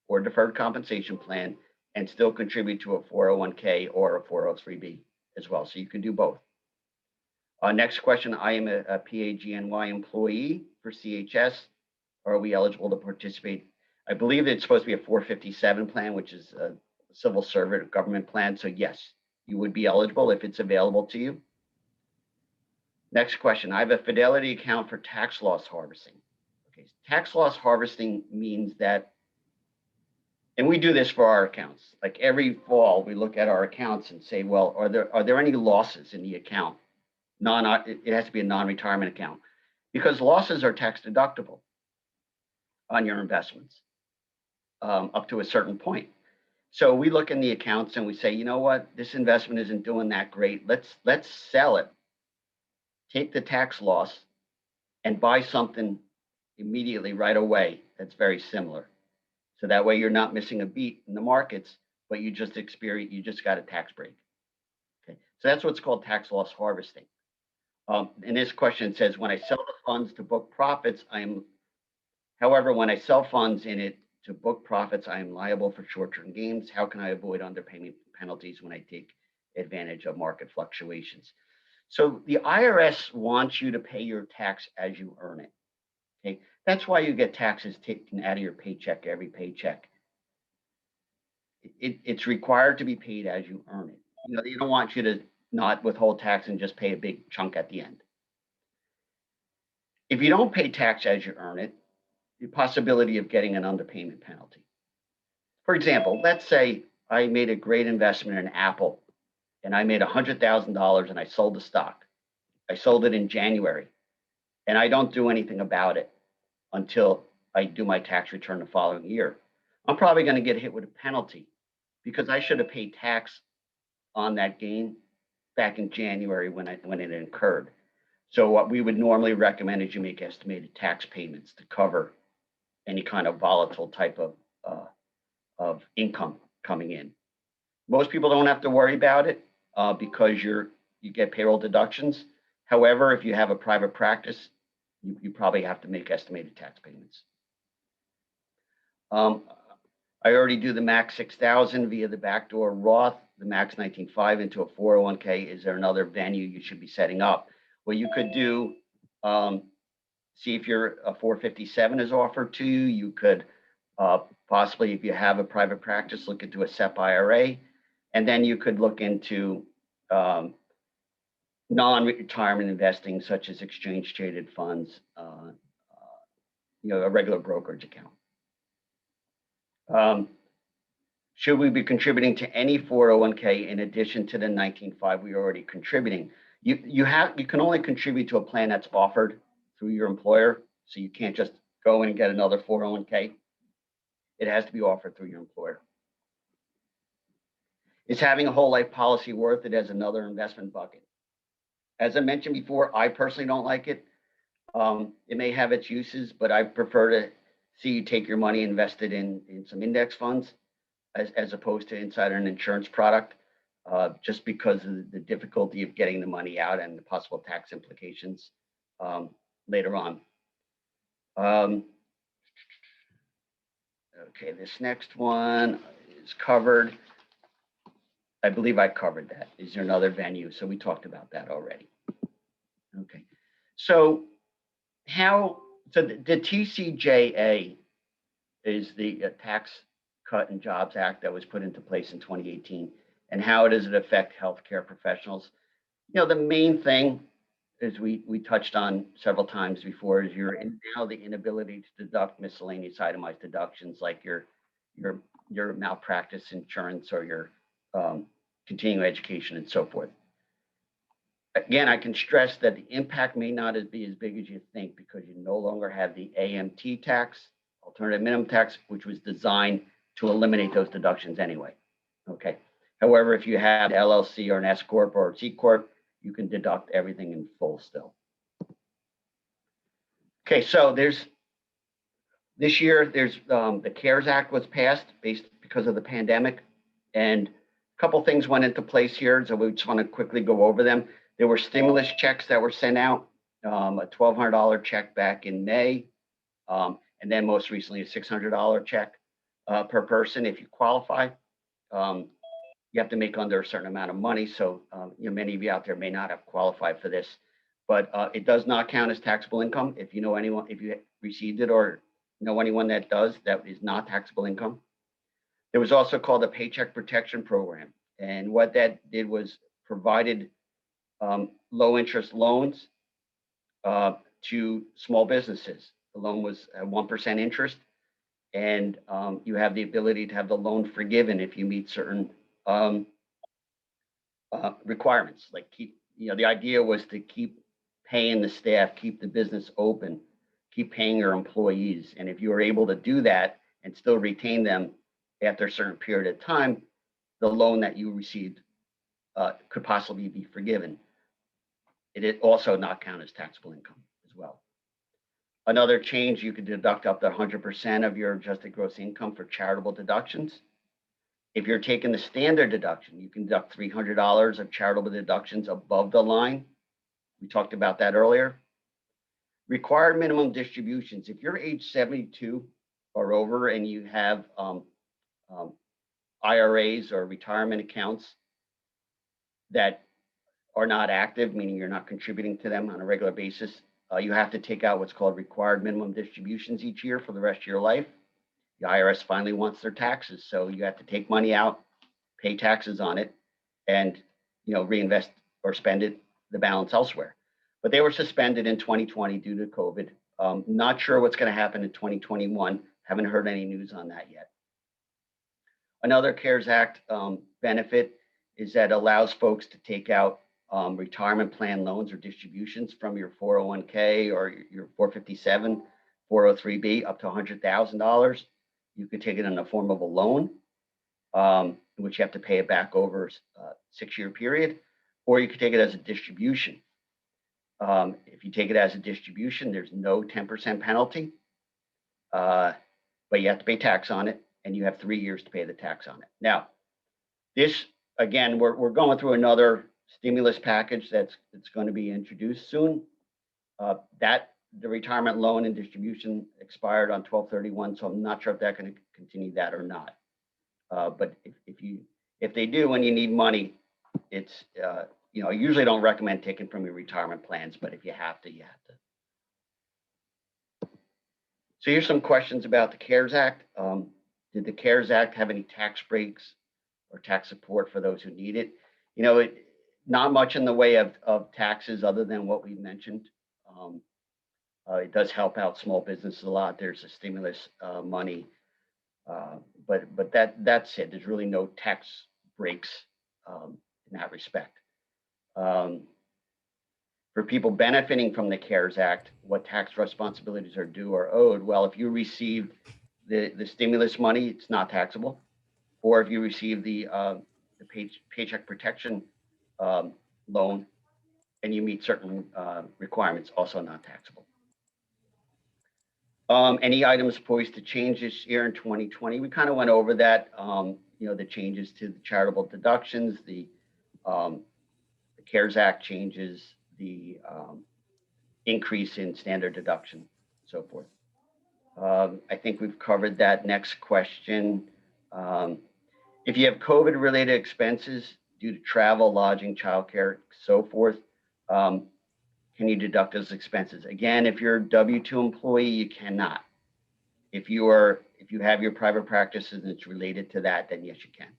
or deferred compensation plan and still contribute to a 401k or a 403b as well. So you can do both. Next question, I am a PAGNY employee for CHS. Are we eligible to participate? I believe it's supposed to be a 457 plan, which is a civil servant government plan. So yes, you would be eligible if it's available to you. Next question, I have a Fidelity account for tax loss harvesting. Okay, tax loss harvesting means that, and we do this for our accounts. Like every fall, we look at our accounts and say, well, are there any losses in the account? It has to be a non-retirement account because losses are tax deductible on your investments up to a certain point. So we look in the accounts and we say, you know what, this investment isn't doing that great. Let's sell it, take the tax loss, and buy something immediately right away that's very similar. So that way you're not missing a beat in the markets, but you just got a tax break. Okay, so that's what's called tax loss harvesting. And this question says, when I sell the funds to book profits, however, when I sell funds in it to book profits, I am liable for short-term gains. How can I avoid underpayment penalties when I take advantage of market fluctuations? So the IRS wants you to pay your tax as you earn it. Okay, that's why you get taxes taken out of your paycheck every paycheck. It's required to be paid as you earn it. They don't want you to not withhold tax and just pay a big chunk at the end. If you don't pay tax as you earn it, the possibility of getting an underpayment penalty. For example, let's say I made a great investment in Apple and I made $100,000 and I sold the stock. I sold it in January and I don't do anything about it until I do my tax return the following year. I'm probably going to get hit with a penalty because I should have paid tax on that gain back in January when it incurred. So what we would normally recommend is you make estimated tax payments to cover any kind of volatile type of income coming in. Most people don't have to worry about it because you get payroll deductions. However, if you have a private practice, you probably have to make estimated tax payments. I already do the max 6,000 via the backdoor Roth, the max 19.5 into a 401k. Is there another venue you should be setting up? Well, you could do, see if your 457 is offered to you. You could possibly, if you have a private practice, look into a SEP IRA. And then you could look into non-retirement investing, such as exchange traded funds, a regular brokerage account. Should we be contributing to any 401k in addition to the 19.5 we are already contributing? You can only contribute to a plan that's offered through your employer, so you can't just go in and get another 401k. It has to be offered through your employer. Is having a whole life policy worth it as another investment bucket? As I mentioned before, I personally don't like it. It may have its uses, but I prefer to see you take your money invested in some index funds as opposed to inside an insurance product. just because of the difficulty of getting the money out and the possible tax implications later on. Okay, this next one is covered. I believe I covered that. Is there another venue? So we talked about that already. Okay, so the TCJA is the Tax Cut and Jobs Act that was put into place in 2018. And how does it affect healthcare professionals? You know, the main thing is we touched on several times before is now the inability to deduct miscellaneous itemized deductions like your malpractice insurance or your continuing education and so forth. Again, I can stress that the impact may not be as big as you think because you no longer have the AMT tax, alternative minimum tax, which was designed to eliminate those deductions anyway. Okay. However, if you have an LLC or an S Corp or a C Corp, you can deduct everything in full still. Okay, so this year, the CARES Act was passed because of the pandemic, and a couple things went into place here, so we just want to quickly go over them. There were stimulus checks that were sent out, a $1,200 check back in May, and then most recently a $600 check per person if you qualify. You have to make under a certain amount of money, so many of you out there may not have qualified for this, but it does not count as taxable income. If you know anyone, if you received it or know anyone that does, that is not taxable income. There was also called a Paycheck Protection Program, and what that did was provided low interest loans to small businesses. The loan was at 1% interest, and you have the ability to have the loan forgiven if you meet certain requirements. Like the idea was to keep paying the staff, keep the business open, keep paying your employees. And if you were able to do that and still retain them after a certain period of time, the loan that you received could possibly be forgiven. It also not count as taxable income as well. Another change, you could deduct up to 100% of your adjusted gross income for charitable deductions. If you're taking the standard deduction, you can deduct $300 of charitable deductions above the line. We talked about that earlier. Required minimum distributions. If you're age 72 or over and you have IRAs or retirement accounts that are not active, meaning you're not contributing to them on a regular basis, you have to take out what's called required minimum distributions each year for the rest of your life. The IRS finally wants their taxes, so you have to take money out, pay taxes on it, and reinvest or spend the balance elsewhere. But they were suspended in 2020 due to COVID. Not sure what's going to happen in 2021. Haven't heard any news on that yet. Another CARES Act benefit is that allows folks to take out retirement plan loans or distributions from your 401k or your 457, 403b up to $100,000. You could take it in the form of a loan, which you have to pay it back over a 6-year period, or you could take it as a distribution. If you take it as a distribution, there's no 10% penalty, but you have to pay tax on it, and you have 3 years to pay the tax on it. Now, this, again, we're going through another stimulus package that's going to be introduced soon. The retirement loan and distribution expired on 12/31, so I'm not sure if they're going to continue that or not. But if they do, when you need money, it's I usually don't recommend taking from your retirement plans, but if you have to, you have to. So here's some questions about the CARES Act. Did the CARES Act have any tax breaks or tax support for those who need it? Not much in the way of taxes other than what we mentioned. It does help out small businesses a lot. There's a stimulus money, but that's it. There's really no tax breaks in that respect. For people benefiting from the CARES Act, what tax responsibilities are due or owed? Well, if you receive the stimulus money, it's not taxable. Or if you receive the Paycheck Protection loan and you meet certain requirements, also not taxable. Any items poised to change this year in 2020? We kind of went over that, the changes to the charitable deductions, the the CARES Act changes, the increase in standard deduction, so forth. I think we've covered that. Next question. If you have COVID-related expenses due to travel, lodging, childcare, so forth, can you deduct those expenses? Again, if you're a W-2 employee, you cannot. If you have your private practices and it's related to that, then yes, you can.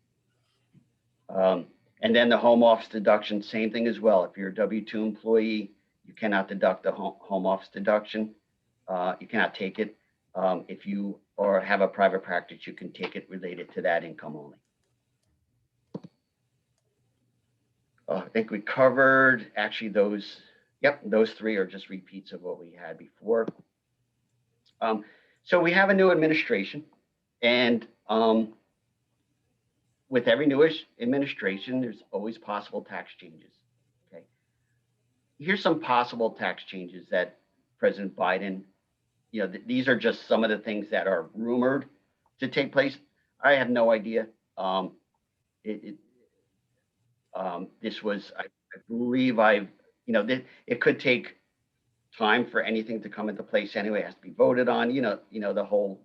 And then the home office deduction, same thing as well. If you're a W-2 employee, you cannot deduct the home office deduction. You cannot take it. If you have a private practice, you can take it related to that income only. I think we covered actually those. Yep, those three are just repeats of what we had before. So we have a new administration, and with every new administration, there's always possible tax changes. Okay, here's some possible tax changes that President Biden, these are just some of the things that are rumored to take place. I have no idea. This was, I believe, it could take time for anything to come into place anyway. It has to be voted on. The whole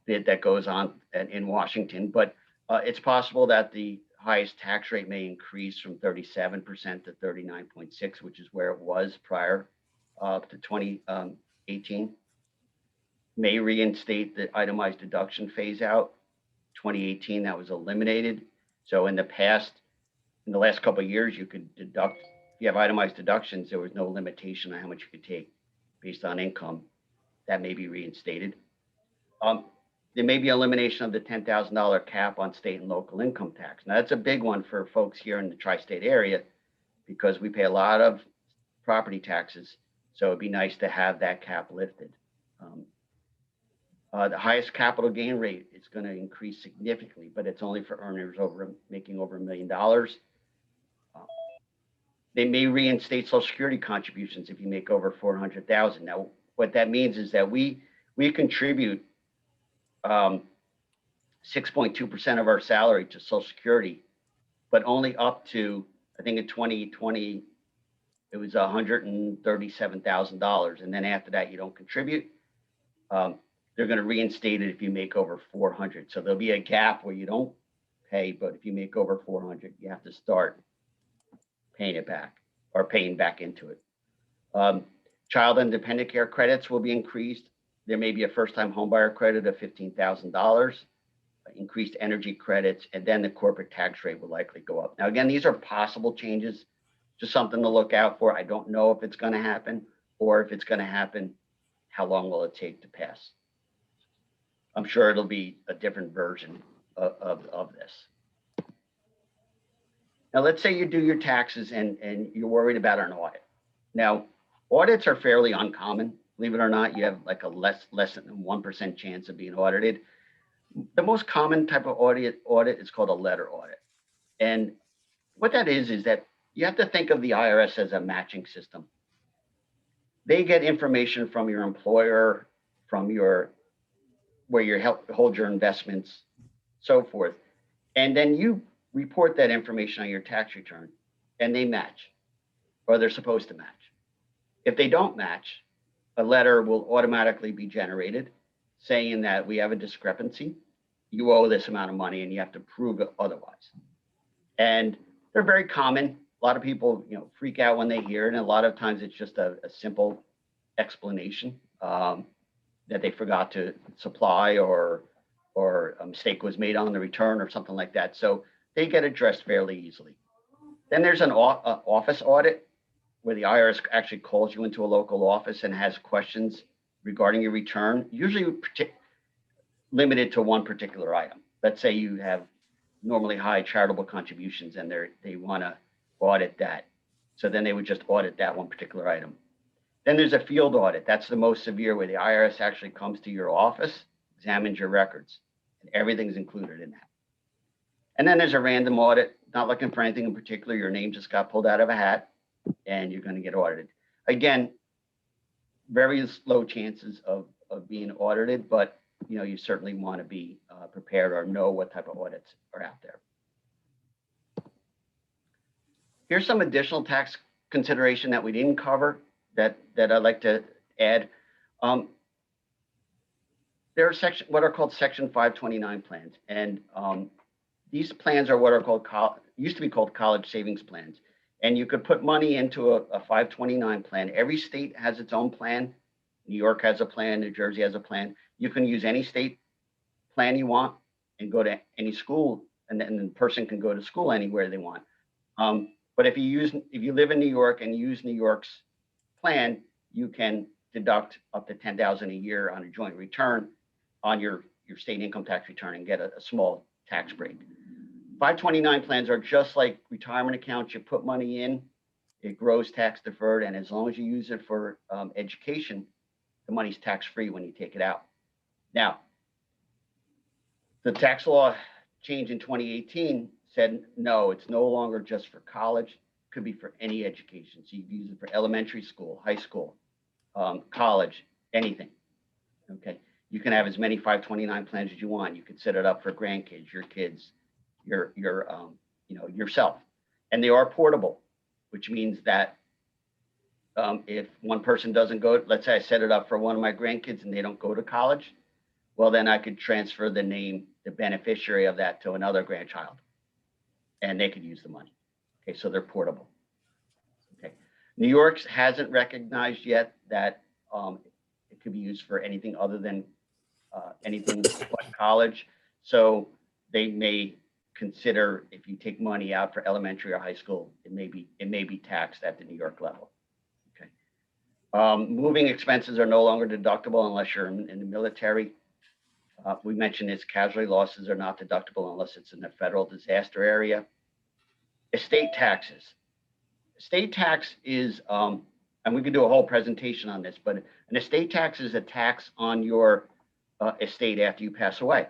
bit that goes on in Washington. But it's possible that the highest tax rate may increase from 37% to 39.6%, which is where it was prior to 2018. May reinstate the itemized deduction phase out. 2018, that was eliminated. So in the last couple of years, you could deduct. If you have itemized deductions, there was no limitation on how much you could take based on income. That may be reinstated. There may be elimination of the $10,000 cap on state and local income tax. Now, that's a big one for folks here in the tri-state area because we pay a lot of property taxes. So it'd be nice to have that cap lifted. The highest capital gain rate is going to increase significantly, but it's only for earners making over $1 million. They may reinstate Social Security contributions if you make over $400,000. Now, what that means is that we contribute 6.2% of our salary to Social Security, but only up to, I think in 2020, it was $137,000. And then after that, you don't contribute. They're going to reinstate it if you make over 400. So there'll be a gap where you don't pay, but if you make over 400, you have to start paying it back or paying back into it. Child and dependent care credits will be increased. There may be a first-time homebuyer credit of $15,000, increased energy credits, and then the corporate tax rate will likely go up. Now, again, these are possible changes, just something to look out for. I don't know if it's going to happen, or if it's going to happen, how long will it take to pass? I'm sure it'll be a different version of this. Now, let's say you do your taxes and you're worried about an audit. Now, audits are fairly uncommon. Believe it or not, you have like a less than 1% chance of being audited. The most common type of audit is called a letter audit. And what that is that you have to think of the IRS as a matching system. They get information from your employer, from where you hold your investments, so forth. And then you report that information on your tax return and they match, or they're supposed to match. If they don't match, a letter will automatically be generated saying that we have a discrepancy, you owe this amount of money and you have to prove it otherwise. And they're very common. A lot of people, freak out when they hear it. And a lot of times it's just a simple explanation that they forgot to supply or a mistake was made on the return or something like that. So they get addressed fairly easily. Then there's an office audit where the IRS actually calls you into a local office and has questions regarding your return, usually limited to one particular item. Let's say you have normally high charitable contributions and they want to audit that. So then they would just audit that one particular item. Then there's a field audit. That's the most severe, where the IRS actually comes to your office, examines your records, and everything's included in that. And then there's a random audit, not looking for anything in particular. Your name just got pulled out of a hat and you're going to get audited. Again, very low chances of being audited, but you certainly want to be prepared or know what type of audits are out there. Here's some additional tax consideration that we didn't cover that I'd like to add. There are what are called Section 529 plans, and these plans are what are called used to be called college savings plans. And you could put money into a 529 plan. Every state has its own plan. New York has a plan. New Jersey has a plan. You can use any state plan you want and go to any school, and then the person can go to school anywhere they want. But if you live in New York and use New York's plan, you can deduct up to $10,000 a year on a joint return on your state income tax return and get a small tax break. 529 plans are just like retirement accounts. You put money in, it grows tax deferred, and as long as you use it for education, the money's tax free when you take it out. Now, the tax law change in 2018 said, no, it's no longer just for college, it could be for any education. So you can use it for elementary school, high school, college, anything, okay? You can have as many 529 plans as you want. You could set it up for grandkids, your kids, yourself. And they are portable, which means that if one person doesn't go, let's say I set it up for one of my grandkids and they don't go to college, well, then I could transfer the name, the beneficiary of that to another grandchild, and they could use the money. Okay, so they're portable. Okay, New York hasn't recognized yet that it could be used for anything other than anything but college. So they may consider, if you take money out for elementary or high school, it may be taxed at the New York level. Okay. Moving expenses are no longer deductible unless you're in the military. We mentioned this, casualty losses are not deductible unless it's in a federal disaster area. Estate taxes. Estate tax is, and we could do a whole presentation on this, but an estate tax is a tax on your estate after you pass away.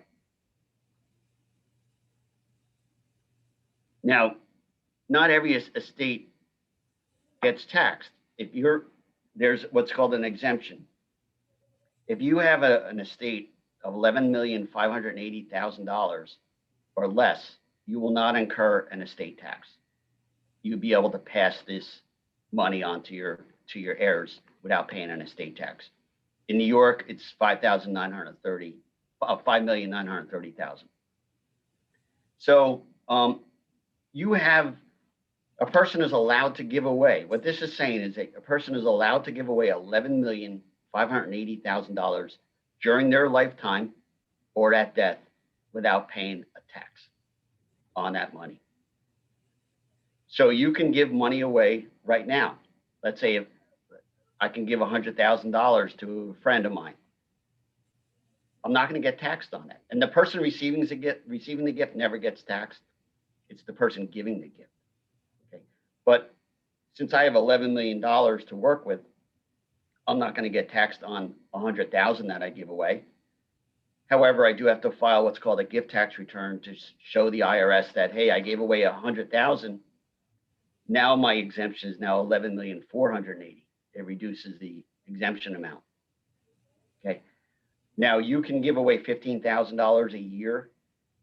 Now, not every estate gets taxed. There's what's called an exemption. If you have an estate of $11,580,000 or less, you will not incur an estate tax. You'll be able to pass this money on to your heirs without paying an estate tax. In New York, it's $5,930,000. So you have, a person is allowed to give away, what this is saying is that a person is allowed to give away $11,580,000 during their lifetime or at death without paying a tax on that money. So you can give money away right now. Let's say if I can give $100,000 to a friend of mine, I'm not going to get taxed on that. And the person receiving the gift never gets taxed. It's the person giving the gift. Okay. But since I have $11 million to work with, I'm not going to get taxed on $100,000 that I give away. However, I do have to file what's called a gift tax return to show the IRS that, hey, I gave away $100,000. Now my exemption is now $11,480,000. It reduces the exemption amount. Okay. Now you can give away $15,000 a year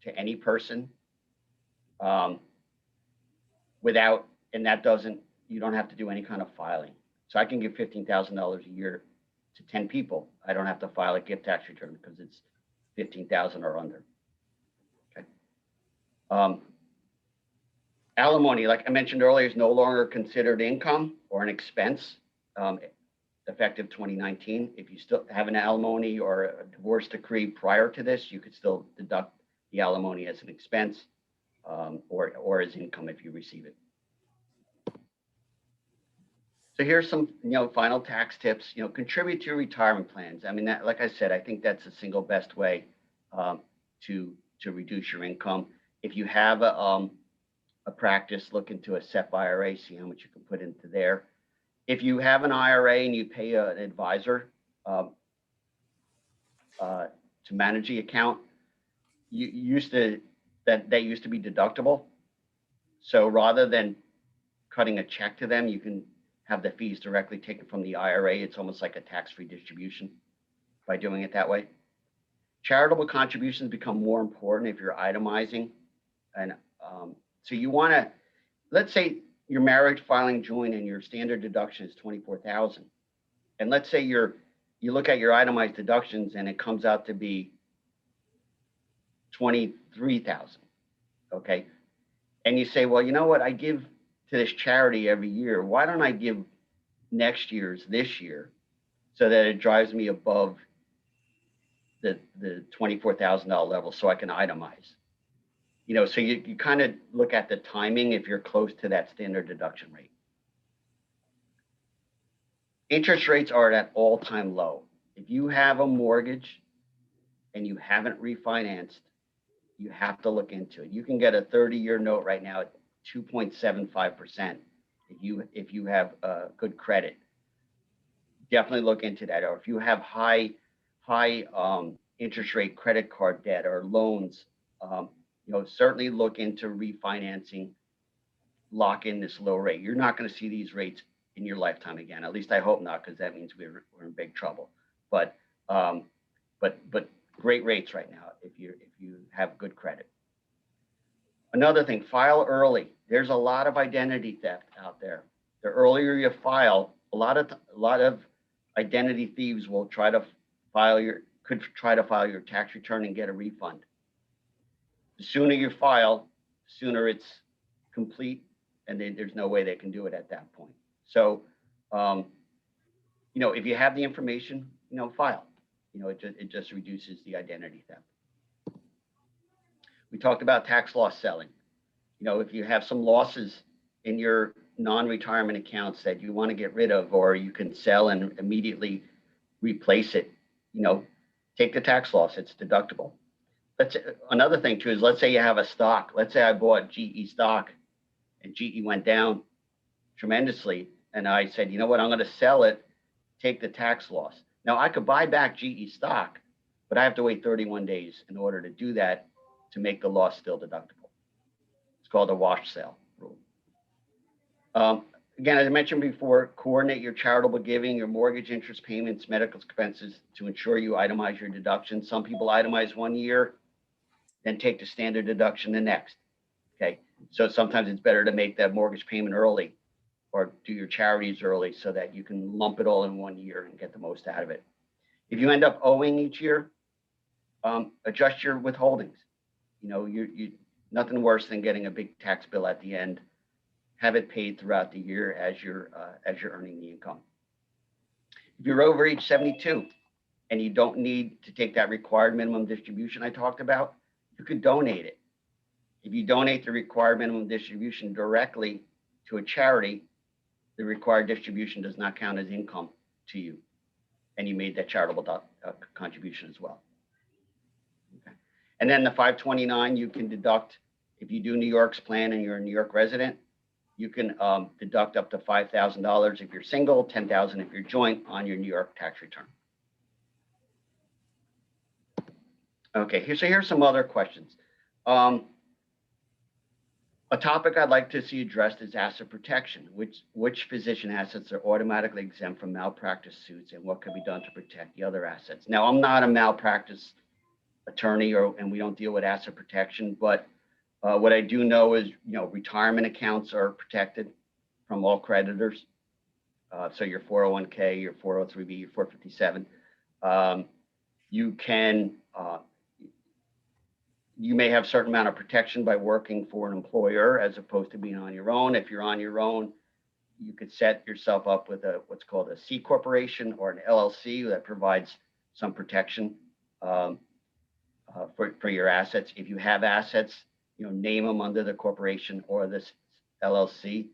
to any person without, and that doesn't, you don't have to do any kind of filing. So I can give $15,000 a year to 10 people. I don't have to file a gift tax return because it's 15,000 or under. Okay. Alimony, like I mentioned earlier, is no longer considered income or an expense, effective 2019. If you still have an alimony or a divorce decree prior to this, you could still deduct the alimony as an expense or as income if you receive it. So here's some, final tax tips. Contribute to your retirement plans. I mean, that, like I said, I think that's the single best way to reduce your income. If you have a practice, look into a SEP IRA, see how much you can put into there. If you have an IRA and you pay an advisor to manage the account, that used to be deductible. So rather than cutting a check to them, you can have the fees directly taken from the IRA. It's almost like a tax-free distribution by doing it that way. Charitable contributions become more important if you're itemizing. And so you want to, let's say your marriage filing joint and your standard deduction is 24,000. And let's say you look at your itemized deductions and it comes out to be 23,000. Okay. And you say, well, you know what? I give to this charity every year. Why don't I give next year's this year so that it drives me above the $24,000 level so I can itemize? You know, so you kind of look at the timing if you're close to that standard deduction rate. Interest rates are at all-time low. If you have a mortgage and you haven't refinanced, you have to look into it. You can get a 30-year note right now at 2.75% if you have good credit. Definitely look into that. Or if you have high interest rate credit card debt or loans, you know, certainly look into refinancing, lock in this low rate. You're not going to see these rates in your lifetime again. At least I hope not, because that means we're in big trouble. But great rates right now if you have good credit. Another thing, file early. There's a lot of identity theft out there. The earlier you file, a lot of identity thieves will try to file your tax return and get a refund. The sooner you file, the sooner it's complete, and then there's no way they can do it at that point. So, you know, if you have the information, you know, file. You know, it just reduces the identity theft. We talked about tax loss selling. You know, if you have some losses in your non-retirement accounts that you want to get rid of, or you can sell and immediately replace it, you know, take the tax loss, it's deductible. Another thing too is, let's say you have a stock. Let's say I bought GE stock and GE went down tremendously. And I said, you know what, I'm going to sell it, take the tax loss. Now I could buy back GE stock, but I have to wait 31 days in order to do that to make the loss still deductible. It's called a wash sale rule. Again, as I mentioned before, coordinate your charitable giving, your mortgage interest payments, medical expenses to ensure you itemize your deductions. Some people itemize 1 year, then take the standard deduction the next. Okay, so sometimes it's better to make that mortgage payment early or do your charities early so that you can lump it all in 1 year and get the most out of it. If you end up owing each year, adjust your withholdings. You know, you nothing worse than getting a big tax bill at the end. Have it paid throughout the year as you're earning the income. If you're over age 72 and you don't need to take that required minimum distribution I talked about, you could donate it. If you donate the required minimum distribution directly to a charity, the required distribution does not count as income to you, and you made that charitable contribution as well. Okay. And then the 529, you can deduct, if you do New York's plan and you're a New York resident, you can deduct up to $5,000 if you're single, $10,000 if you're joint on your New York tax return. Okay, here's some other questions. A topic I'd like to see addressed is asset protection. Which physician assets are automatically exempt from malpractice suits, and what can be done to protect the other assets? Now, I'm not a malpractice attorney, and we don't deal with asset protection, but what I do know is, you know, retirement accounts are protected from all creditors. So your 401k, your 403b, your 457. You may have a certain amount of protection by working for an employer as opposed to being on your own. If you're on your own, you could set yourself up with what's called a C corporation or an LLC that provides some protection for your assets. If you have assets, you know, name them under the corporation or this LLC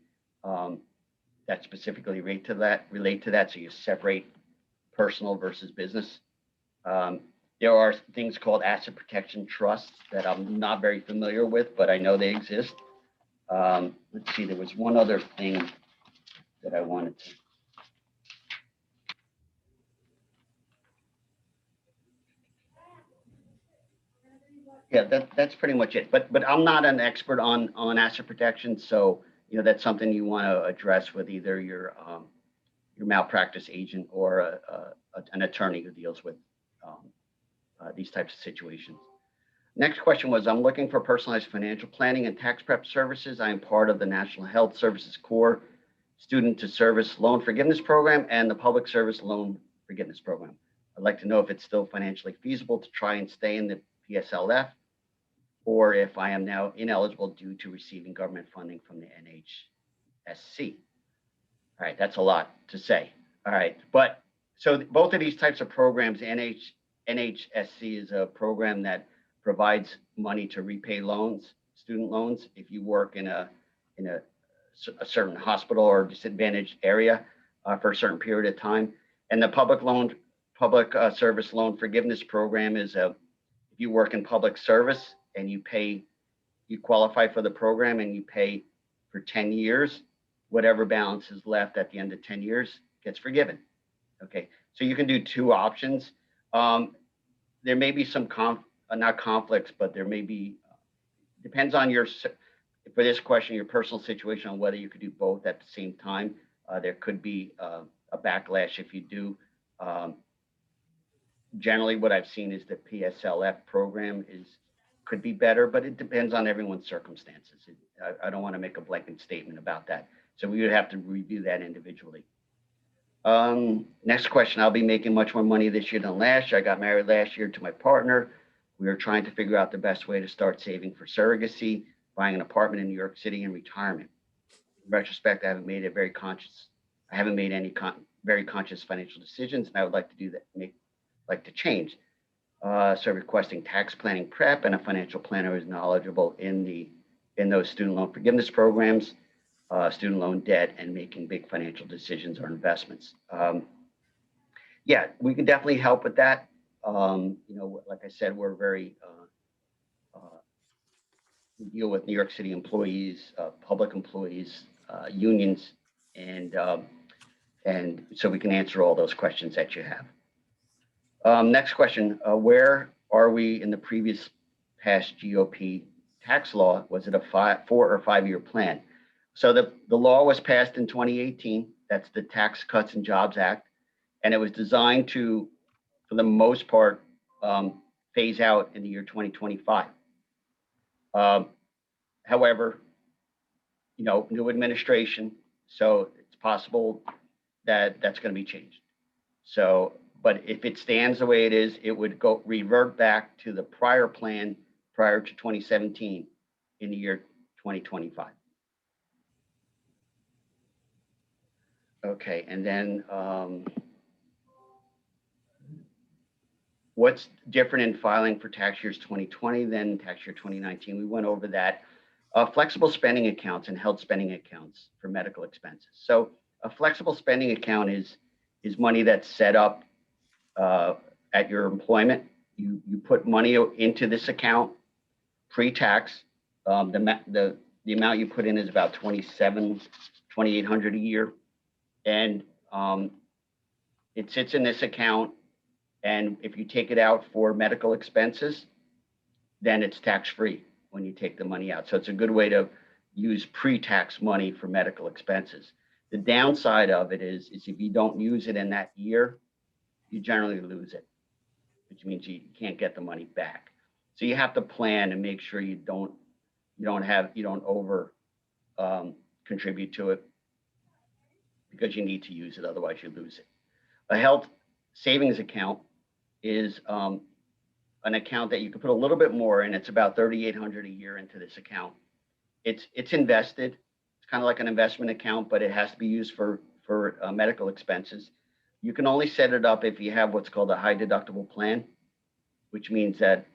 that specifically relate to that. So you separate personal versus business. There are things called asset protection trusts that I'm not very familiar with, but I know they exist. Let's see, there was one other thing that I wanted to. Yeah, that's pretty much it. But I'm not an expert on asset protection, so you know that's something you want to address with either your malpractice agent or an attorney who deals with these types of situations. Next question was, I'm looking for personalized financial planning and tax prep services. I am part of the National Health Services Corps Student to Service Loan Forgiveness Program and the Public Service Loan Forgiveness Program. I'd like to know if it's still financially feasible to try and stay in the PSLF, or if I am now ineligible due to receiving government funding from the NHSC. All right, that's a lot to say. All right, but so both of these types of programs, NHSC is a program that provides money to repay loans, student loans, if you work in a certain hospital or disadvantaged area for a certain period of time. And the public service loan forgiveness program is if you work in public service and you qualify for the program and you pay for 10 years, whatever balance is left at the end of 10 years gets forgiven. Okay, so you can do two options. There may be some not conflicts, but there may be, depends on for this question, your personal situation on whether you could do both at the same time. There could be a backlash if you do. Generally, what I've seen is the PSLF program could be better, but it depends on everyone's circumstances. I don't want to make a blanket statement about that. So we would have to review that individually. Next question, I'll be making much more money this year than last year. I got married last year to my partner. We were trying to figure out the best way to start saving for surrogacy, buying an apartment in New York City, and retirement. In retrospect, I haven't made any very conscious financial decisions, and I would like to do that, like to change. So requesting tax planning prep and a financial planner who is knowledgeable in those student loan forgiveness programs, student loan debt, and making big financial decisions or investments. Yeah, we can definitely help with that. Like I said, we're we deal with New York City employees, public employees, unions, and so we can answer all those questions that you have. Next question, where are we in the previous past GOP tax law? Was it a 4 or 5 year plan? So the law was passed in 2018. That's the Tax Cuts and Jobs Act. And it was designed to, for the most part, phase out in the year 2025. However, new administration, so it's possible that that's going to be changed. So, but if it stands the way it is, it would revert back to the prior plan prior to 2017 in the year 2025. Okay, and then what's different in filing for tax years 2020 than tax year 2019? We went over that. Flexible spending accounts and held spending accounts for medical expenses. So a flexible spending account is money that's set up at your employment. You put money into this account pre-tax. The amount you put in is about $2,800 a year. And it sits in this account. And if you take it out for medical expenses, then it's tax-free when you take the money out. So it's a good way to use pre-tax money for medical expenses. The downside of it is if you don't use it in that year, you generally lose it, which means you can't get the money back. So you have to plan and make sure you don't over contribute to it, because you need to use it, otherwise you lose it. A health savings account is an account that you can put a little bit more in. It's about $3,800 a year into this account. It's invested. It's kind of like an investment account, but it has to be used for medical expenses. You can only set it up if you have what's called a high deductible plan, which means that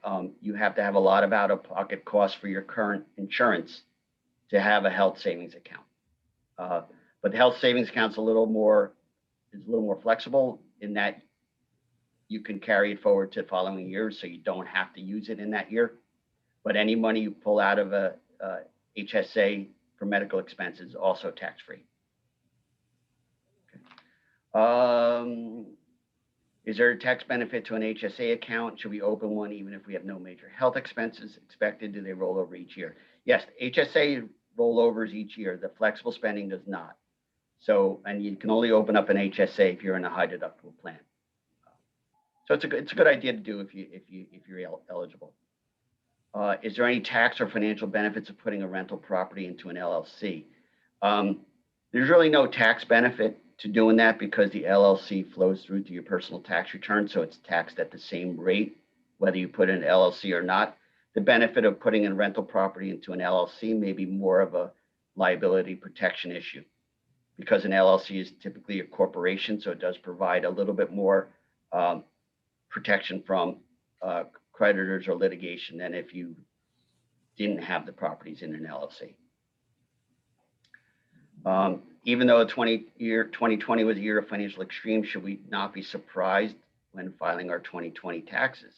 you have to have a lot of out-of-pocket costs for your current insurance to have a health savings account. But the health savings account is a little more flexible in that you can carry it forward to following years, so you don't have to use it in that year. But any money you pull out of a HSA for medical expenses is also tax-free. Okay. Is there a tax benefit to an HSA account? Should we open one even if we have no major health expenses expected? Do they roll over each year? Yes, HSA rollovers each year. The flexible spending does not. So, and you can only open up an HSA if you're in a high deductible plan. So it's a good idea to do if you're eligible. Is there any tax or financial benefits of putting a rental property into an LLC? There's really no tax benefit to doing that because the LLC flows through to your personal tax return, so it's taxed at the same rate, whether you put in an LLC or not. The benefit of putting a rental property into an LLC may be more of a liability protection issue because an LLC is typically a corporation, so it does provide a little bit more protection from creditors or litigation than if you didn't have the properties in an LLC. Even though 2020 was a year of financial extreme, should we not be surprised when filing our 2020 taxes?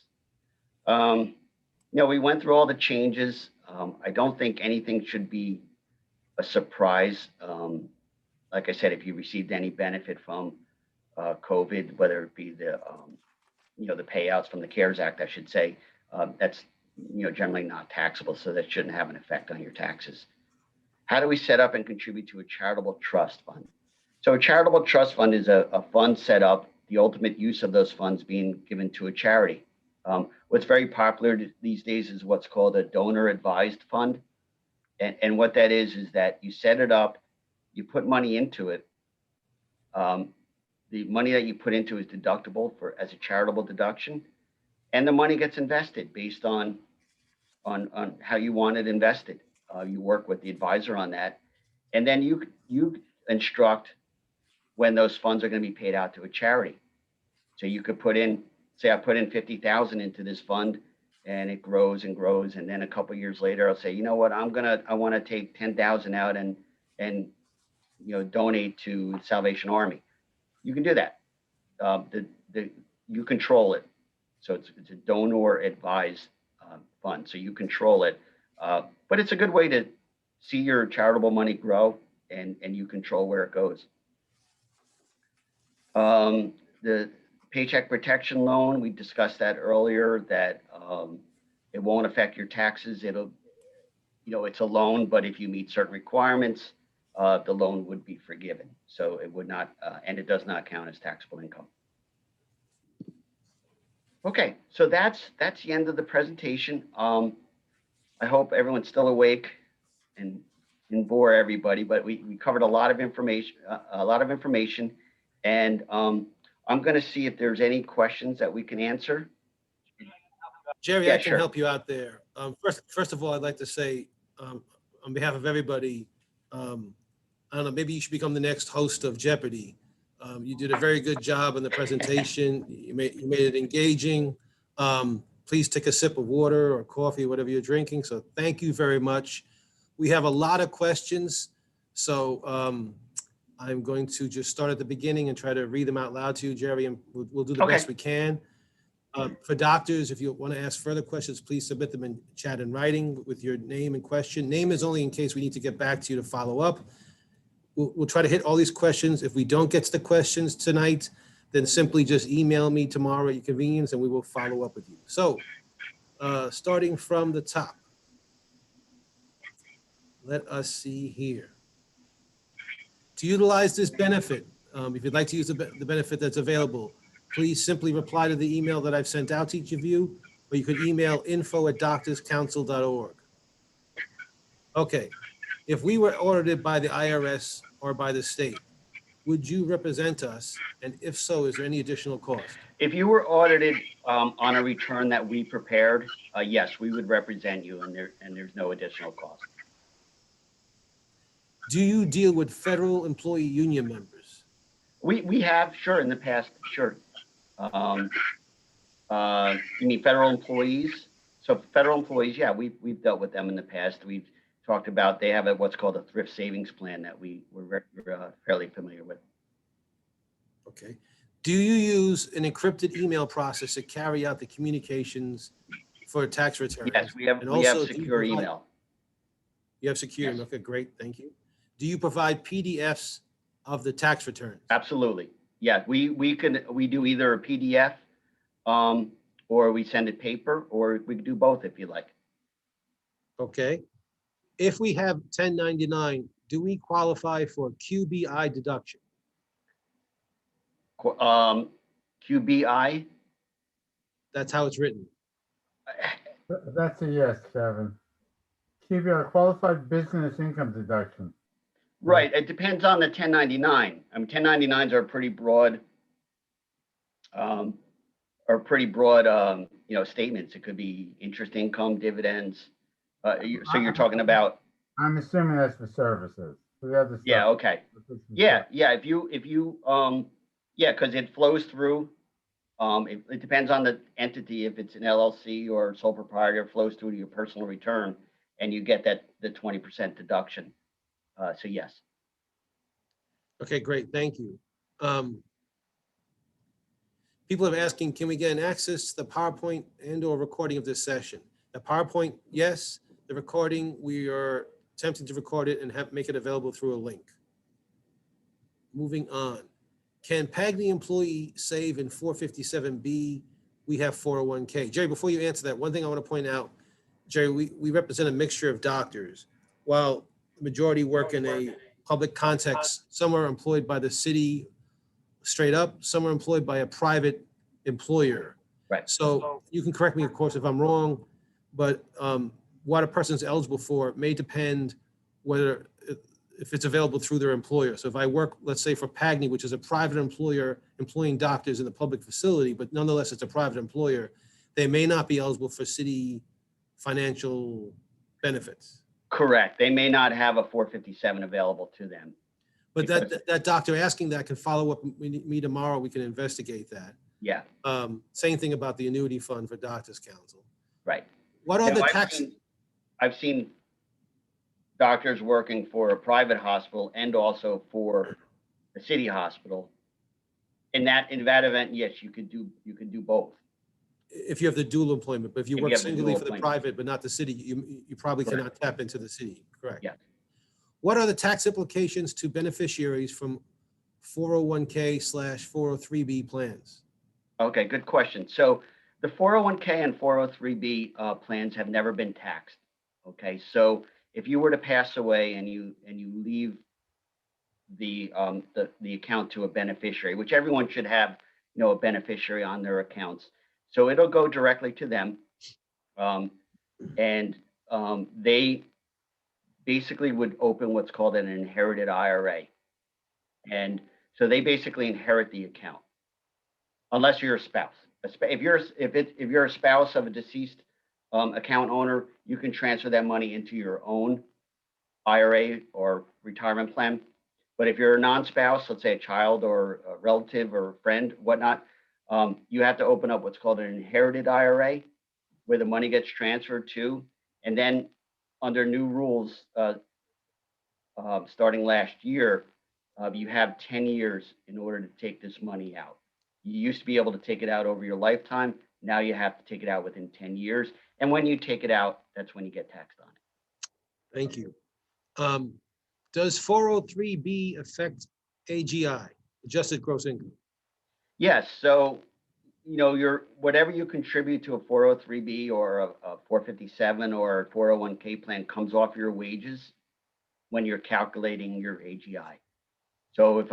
We went through all the changes. I don't think anything should be a surprise. Like I said, if you received any benefit from COVID, whether it be the payouts from the CARES Act, I should say, that's generally not taxable, so that shouldn't have an effect on your taxes. How do we set up and contribute to a charitable trust fund? So a charitable trust fund is a fund set up, the ultimate use of those funds being given to a charity. What's very popular these days is what's called a donor advised fund. And what that is that you set it up, you put money into it. The money that you put into is deductible as a charitable deduction. And the money gets invested based on how you want it invested. You work with the advisor on that. And then you instruct when those funds are going to be paid out to a charity. So you could put in, say I put in 50,000 into this fund and it grows and grows. And then a couple of years later, I'll say, you know what, I want to take 10,000 out and donate to Salvation Army. You can do that. You control it. So it's a donor advised fund. So you control it. But it's a good way to see your charitable money grow and you control where it goes. The Paycheck Protection Loan, we discussed that earlier, that it won't affect your taxes. It's a loan, but if you meet certain requirements, the loan would be forgiven. So it would not, and it does not count as taxable income. Okay, so that's the end of the presentation. I hope everyone's still awake and didn't bore everybody, but we covered a lot of information, and I'm going to see if there's any questions that we can answer. Jerry, Yeah, I can sure. help you out there. First of all, I'd like to say, on behalf of everybody, I don't know, maybe you should become the next host of Jeopardy. You did a very good job in the presentation. You made it engaging. Please take a sip of water or coffee, whatever you're drinking. So thank you very much. We have a lot of questions. So I'm going to just start at the beginning and try to read them out loud to you, Jerry, and we'll do the best we can. For doctors, if you want to ask further questions, please submit them in chat in writing with your name and question. Name is only in case we need to get back to you to follow up. We'll try to hit all these questions. If we don't get to the questions tonight, then simply just email me tomorrow at your convenience and we will follow up with you. So starting from the top, let us see here. To utilize this benefit, if you'd like to use the benefit that's available, please simply reply to the email that I've sent out to each of you, or you could email info@doctorscouncil.org. Okay, if we were audited by the IRS or by the state, would you represent us? And if so, is there any additional cost? If you were audited on a return that we prepared, yes, we would represent you, and there's no additional cost. Do you deal with federal employee union members? We have, sure, in the past, sure. You mean federal employees? So federal employees, yeah, we've dealt with them in the past. We've talked about, they have what's called a thrift savings plan that we're fairly familiar with. Okay. Do you use an encrypted email process to carry out the communications for tax returns? Yes, we have secure email. You have secure email. Okay, great. Thank you. Do you provide PDFs of the tax returns? Absolutely. Yeah, we do either a PDF or we send it paper, or we can do both if you like. Okay. If we have 1099, do we qualify for QBI deduction? QBI? That's how it's written. That's a yes, Kevin. Keep your qualified business income deduction. Right, it depends on the 1099. I mean, 1099s are pretty broad, um, statements. It could be interest income, dividends. So you're talking about, I'm assuming that's for services. For the other yeah, stuff. okay. Yeah, yeah, because it flows through. It depends on the entity. If it's an LLC or sole proprietor, it flows through to your personal return and you get the 20% deduction. So yes. Okay, great, thank you. People are asking, can we get an access to the PowerPoint and or recording of this session? The PowerPoint, yes. The recording, we are attempting to record it and make it available through a link. Moving on. Can PAGNY employee save in 457B? We have 401K. Jerry, before you answer that, one thing I want to point out, Jerry, we represent a mixture of doctors. While the majority work in a public context, some are employed by the city straight up, some are employed by a private employer. Right. So you can correct me, of course, if I'm wrong, but what a person's eligible for may depend whether, if it's available through their employer. So if I work, let's say for PAGNY, which is a private employer employing doctors in the public facility, but nonetheless, it's a private employer, they may not be eligible for city financial benefits. Correct. They may not have a 457 available to them. But that doctor asking that can follow up me tomorrow. We can investigate that. Yeah, Same thing about the annuity fund for Doctors Council. right. What are Now, the tax? I've seen doctors working for a private hospital and also for a city hospital. In that event, yes, you could do both. If you have the dual employment, but if you If you work have the singly dual for the employment. private, but not the city, you probably Correct. cannot tap into the city, correct? Yeah. What are the tax implications to beneficiaries from 401k/403b plans? Okay, good question. So the 401k and 403b plans have never been taxed. Okay, so if you were to pass away and you leave the account to a beneficiary, which everyone should have, a beneficiary on their accounts. So it'll go directly to them, and they basically would open what's called an inherited IRA, and so they basically inherit the account, unless you're a spouse. If you're a spouse of a deceased account owner, you can transfer that money into your own IRA or retirement plan. But if you're a non-spouse, let's say a child or a relative or a friend, whatnot, you have to open up what's called an inherited IRA, where the money gets transferred to. And then under new rules, starting last year, you have 10 years in order to take this money out. You used to be able to take it out over your lifetime. Now you have to take it out within 10 years. And when you take it out, that's when you get taxed on it. Thank you. Does 403b affect AGI, adjusted gross income? Yes. So, whatever you contribute to a 403b or a 457 or a 401k plan comes off your wages when you're calculating your AGI. So if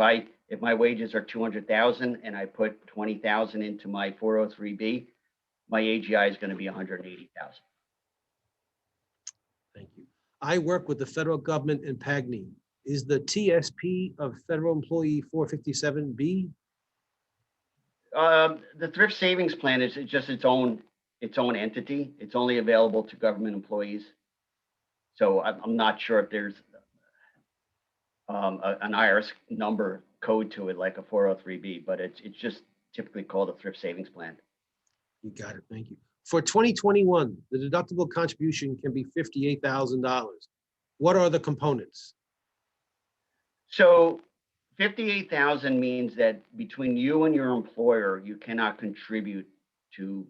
my wages are 200,000 and I put 20,000 into my 403b, my AGI is going to be 180,000. Thank you. I work with the federal government and PAGNY. Is the TSP of federal employee 457B? The thrift savings plan is just its own entity. It's only available to government employees. So I'm not sure if there's an IRS number code to it like a 403b, but it's just typically called a thrift savings plan. You got it. Thank you. For 2021, the deductible contribution can be $58,000. What are the components? So 58,000 means that between you and your employer, you cannot contribute to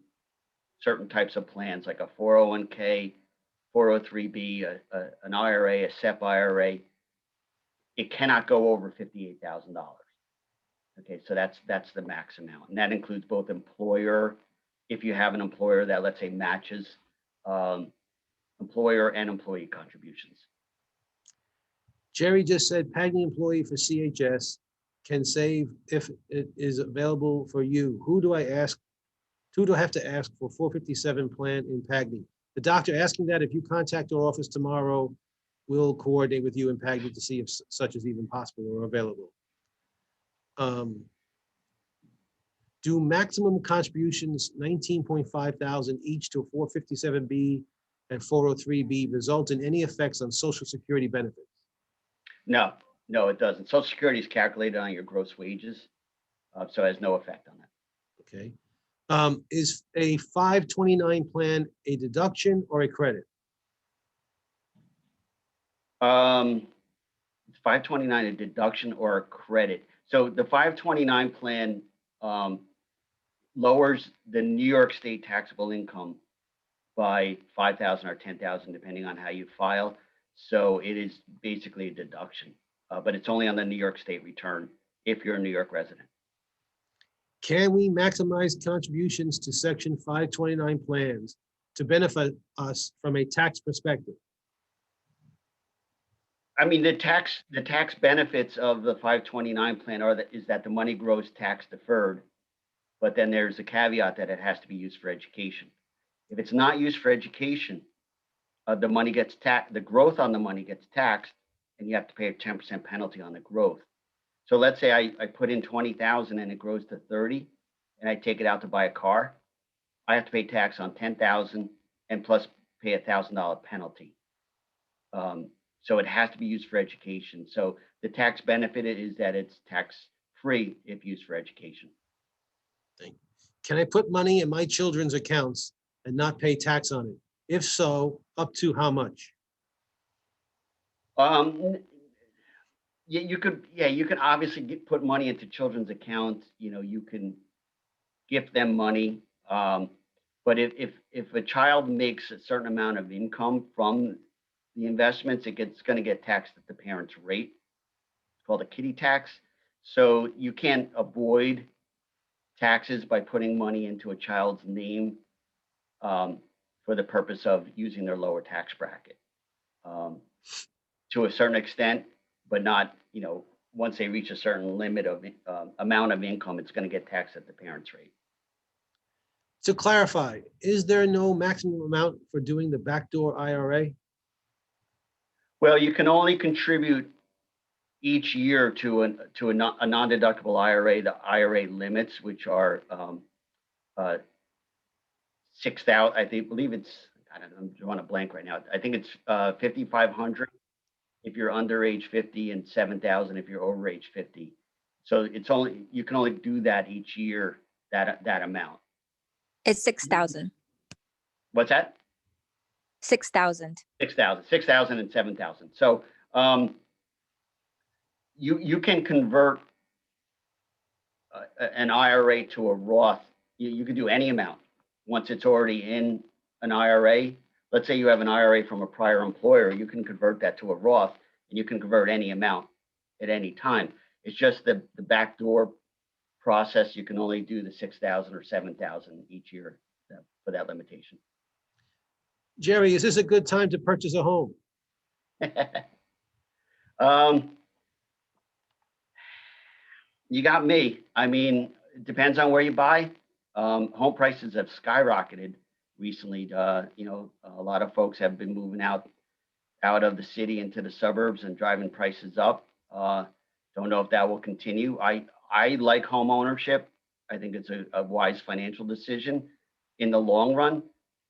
certain types of plans like a 401k, 403b, an IRA, a SEP IRA. It cannot go over $58,000. Okay, so that's the max amount, and that includes both employer, if you have an employer that, let's say, matches employer and employee contributions. Jerry just said PAGNY employee for CHS can save if it is available for you. Who do I ask Two, do I have to ask for 457 plan in Pagny? The doctor asking that, if you contact our office tomorrow, we'll coordinate with you in Pagny to see if such is even possible or available. Do maximum contributions 19.5 thousand each to 457B and 403B result in any effects on Social Security benefits? No, no, it doesn't. Social Security is calculated on your gross wages, so it has no effect on that. Okay. Is a 529 plan a deduction or a credit? 529 a deduction or a credit. So the 529 plan lowers the New York State taxable income by 5,000 or 10,000, depending on how you file. So it is basically a deduction, but it's only on the New York State return if you're a New York resident. Can we maximize contributions to Section 529 plans to benefit us from a tax perspective? I mean, the tax benefits of the 529 plan is that the money grows tax deferred, but then there's a caveat that it has to be used for education. If it's not used for education, the money gets taxed, the growth on the money gets taxed, and you have to pay a 10% penalty on the growth. So let's say I put in 20,000 and it grows to 30, and I take it out to buy a car. I have to pay tax on 10,000 and plus pay $1,000 penalty. So it has to be used for education. So the tax benefit is that it's tax-free if used for education. Can I put money in my children's accounts and not pay tax on it? If so, up to how much? You could obviously put money into children's accounts. You know, you can gift them money. But if a child makes a certain amount of income from the investments, it's going to get taxed at the parent's rate. It's called a kiddie tax. So you can't avoid taxes by putting money into a child's name for the purpose of using their lower tax bracket. To a certain extent, but not, you know, once they reach a certain limit of amount of income, it's going to get taxed at the parent's rate. To clarify, is there no maximum amount for doing the backdoor IRA? Well, you can only contribute each year to a non-deductible IRA, the IRA limits, which are 6,000. I believe it's, I don't know, I'm drawing a blank right now. I think it's 5,500 if you're under age 50 and 7,000 if you're over age 50. So you can only do that each year, that amount. It's 6,000. What's that? 6,000. 6,000 and 7,000. So you can convert an IRA to a Roth. You can do any amount once it's already in an IRA. Let's say you have an IRA from a prior employer, you can convert that to a Roth, and you can convert any amount at any time. It's just the backdoor process. You can only do the 6,000 or 7,000 each year for that limitation. Jerry, is this a good time to purchase a home? You got me. I mean, it depends on where you buy. Home prices have skyrocketed recently. You know, a lot of folks have been moving out of the city into the suburbs and driving prices up. Don't know if that will continue. I like home ownership. I think it's a wise financial decision in the long run.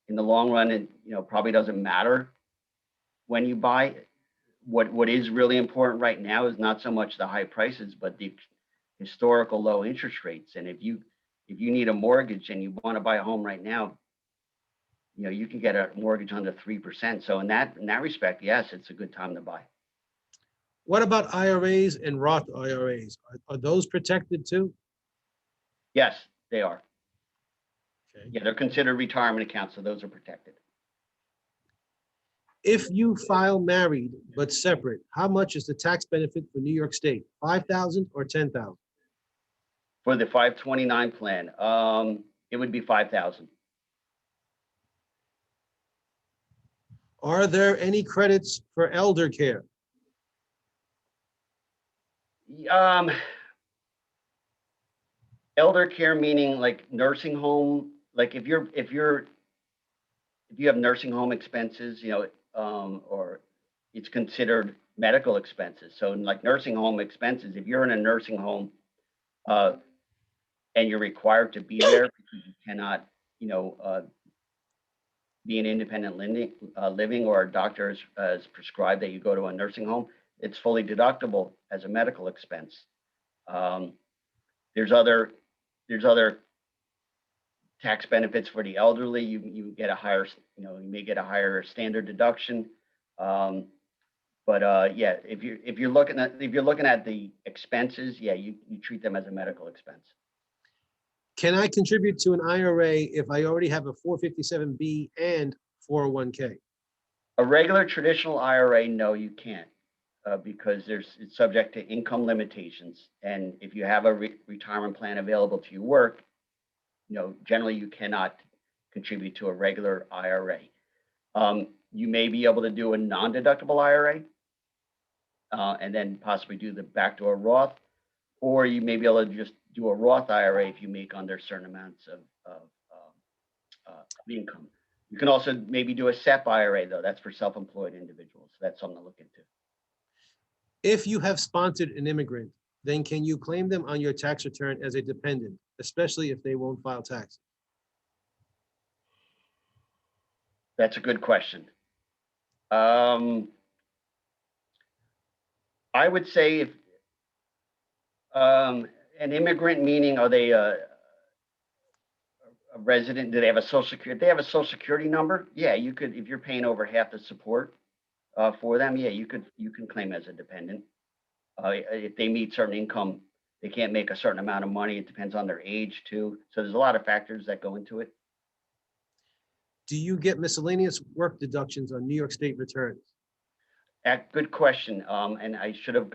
In the long run, it probably doesn't matter when you buy. What is really important right now is not so much the high prices, but the historical low interest rates. And if you need a mortgage and you want to buy a home right now, you can get a mortgage under 3%. So in that respect, yes, it's a good time to buy. What about IRAs and Roth IRAs? Are those protected too? Yes, they are. Okay. Yeah, they're considered retirement accounts, so those are protected. If you file married but separate, how much is the tax benefit for New York State? 5,000 or 10,000? For the 529 plan, it would be 5,000. Are there any credits for elder care? Elder care meaning like nursing home like if you have nursing home expenses, or it's considered medical expenses. So like nursing home expenses, if you're in a nursing home, and you're required to be there because you cannot, be an independent living, or a doctor has prescribed that you go to a nursing home, it's fully deductible as a medical expense. Um, there's other tax benefits for the elderly. You get a higher, you may get a higher standard deduction. But yeah, if you're looking at the expenses, yeah, you treat them as a medical expense. Can I contribute to an IRA if I already have a 457B and 401K? A regular traditional IRA, no, you can't, because it's subject to income limitations. And if you have a retirement plan available to your work, generally you cannot contribute to a regular IRA. You may be able to do a non-deductible IRA, and then possibly do the backdoor Roth, or you may be able to just do a Roth IRA if you make under certain amounts of income. You can also maybe do a SEP IRA, though. That's for self-employed individuals. That's something to look into. If you have sponsored an immigrant, then can you claim them on your tax return as a dependent, especially if they won't file taxes? That's a good question. I would say if an immigrant, meaning are they a resident? Do they have a social security? If they have a social security number, yeah, you could. If you're paying over half the support for them, yeah, you can claim as a dependent. If they meet certain income, they can't make a certain amount of money. It depends on their age too. So there's a lot of factors that go into it. Do you get miscellaneous work deductions on New York State returns? Good question. And I should have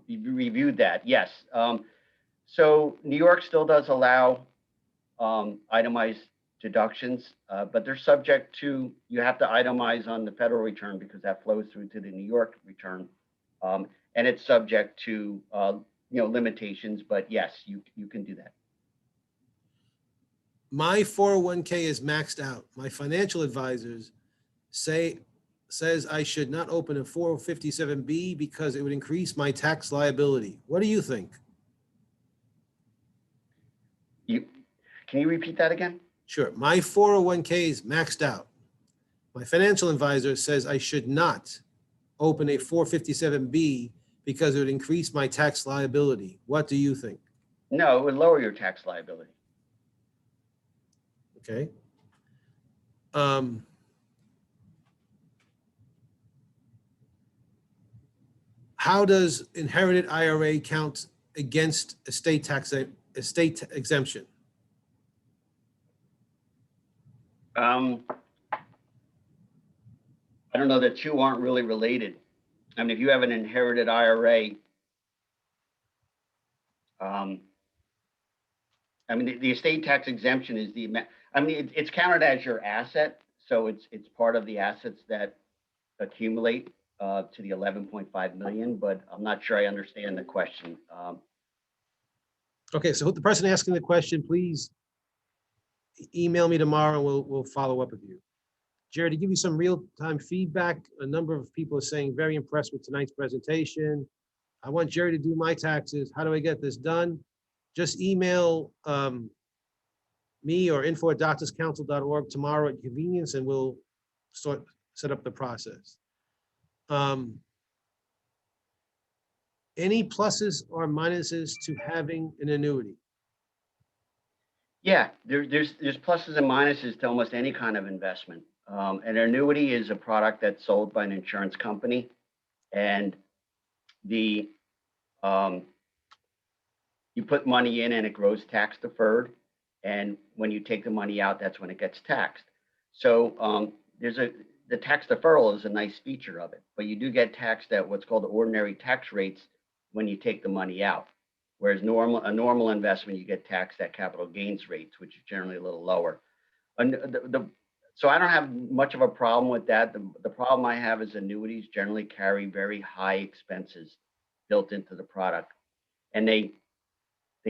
reviewed that. Yes. So New York still does allow itemized deductions, but they're subject to, you have to itemize on the federal return because that flows through to the New York return. And it's subject to, limitations, but yes, you can do that. My 401K is maxed out. My financial advisors says I should not open a 457B because it would increase my tax liability. What do you think? Can you repeat that again? Sure. My 401K is maxed out. My financial advisor says I should not open a 457B because it would increase my tax liability. What do you think? No, it would lower your tax liability. Okay. How does inherited IRA count against estate exemption? I don't know, the two aren't really related. I mean, if you have an inherited IRA, the estate tax exemption is it's counted as your asset. So it's part of the assets that accumulate to the 11.5 million, but I'm not sure I understand the question. Okay, so the person asking the question, please email me tomorrow and we'll follow up with you. Jerry, to give you some real-time feedback, a number of people are saying very impressed with tonight's presentation. I want Jerry to do my taxes. How do I get this done? Just email me or info@doctorscouncil.org tomorrow at convenience, and we'll set up the process. Any pluses or minuses to having an annuity? Yeah, there's pluses and minuses to almost any kind of investment. An annuity is a product that's sold by an insurance company, and you put money in and it grows tax deferred. And when you take the money out, that's when it gets taxed. So the tax deferral is a nice feature of it, but you do get taxed at what's called the ordinary tax rates when you take the money out. Whereas a normal investment, you get taxed at capital gains rates, which is generally a little lower. So I don't have much of a problem with that. The problem I have is annuities generally carry very high expenses built into the product. And they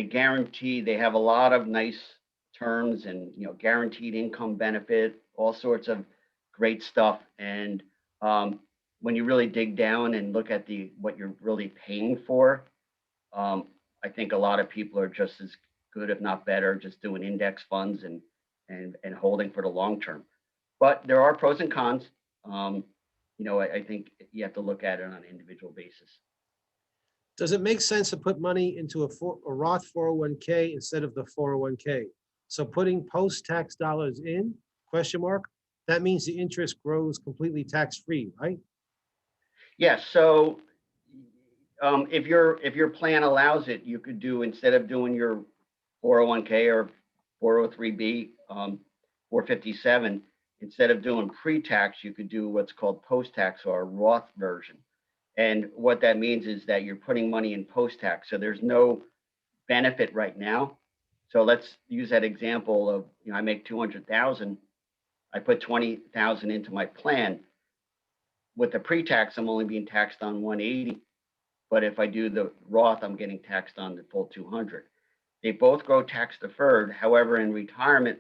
guarantee, they have a lot of nice terms and, guaranteed income benefit, all sorts of great stuff. And when you really dig down and look at what you're really paying for, I think a lot of people are just as good, if not better, just doing index funds and holding for the long term. But there are pros and cons. I think you have to look at it on an individual basis. Does it make sense to put money into a Roth 401k instead of the 401k? So putting post-tax dollars in, question mark, that means the interest grows completely tax-free, right? Yes. So if your plan allows it, you could do, instead of doing your 401k or 403b, 457, instead of doing pre-tax, you could do what's called post-tax or a Roth version. And what that means is that you're putting money in post-tax. So there's no benefit right now. So let's use that example of, I make 200,000. I put 20,000 into my plan. With the pre-tax, I'm only being taxed on 180. But if I do the Roth, I'm getting taxed on the full 200. They both grow tax deferred. However, in retirement,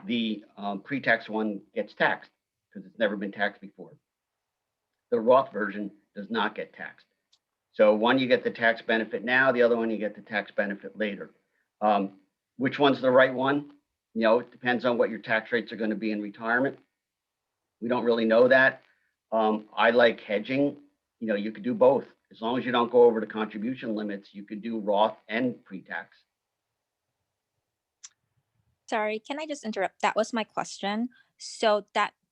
the pre-tax one gets taxed because it's never been taxed before. The Roth version does not get taxed. So one, you get the tax benefit now, the other one, you get the tax benefit later. Which one's the right one? It depends on what your tax rates are going to be in retirement. We don't really know that. I like hedging. You could do both. As long as you don't go over the contribution limits, you could do Roth and pre-tax. Sorry, can I just interrupt? That was my question.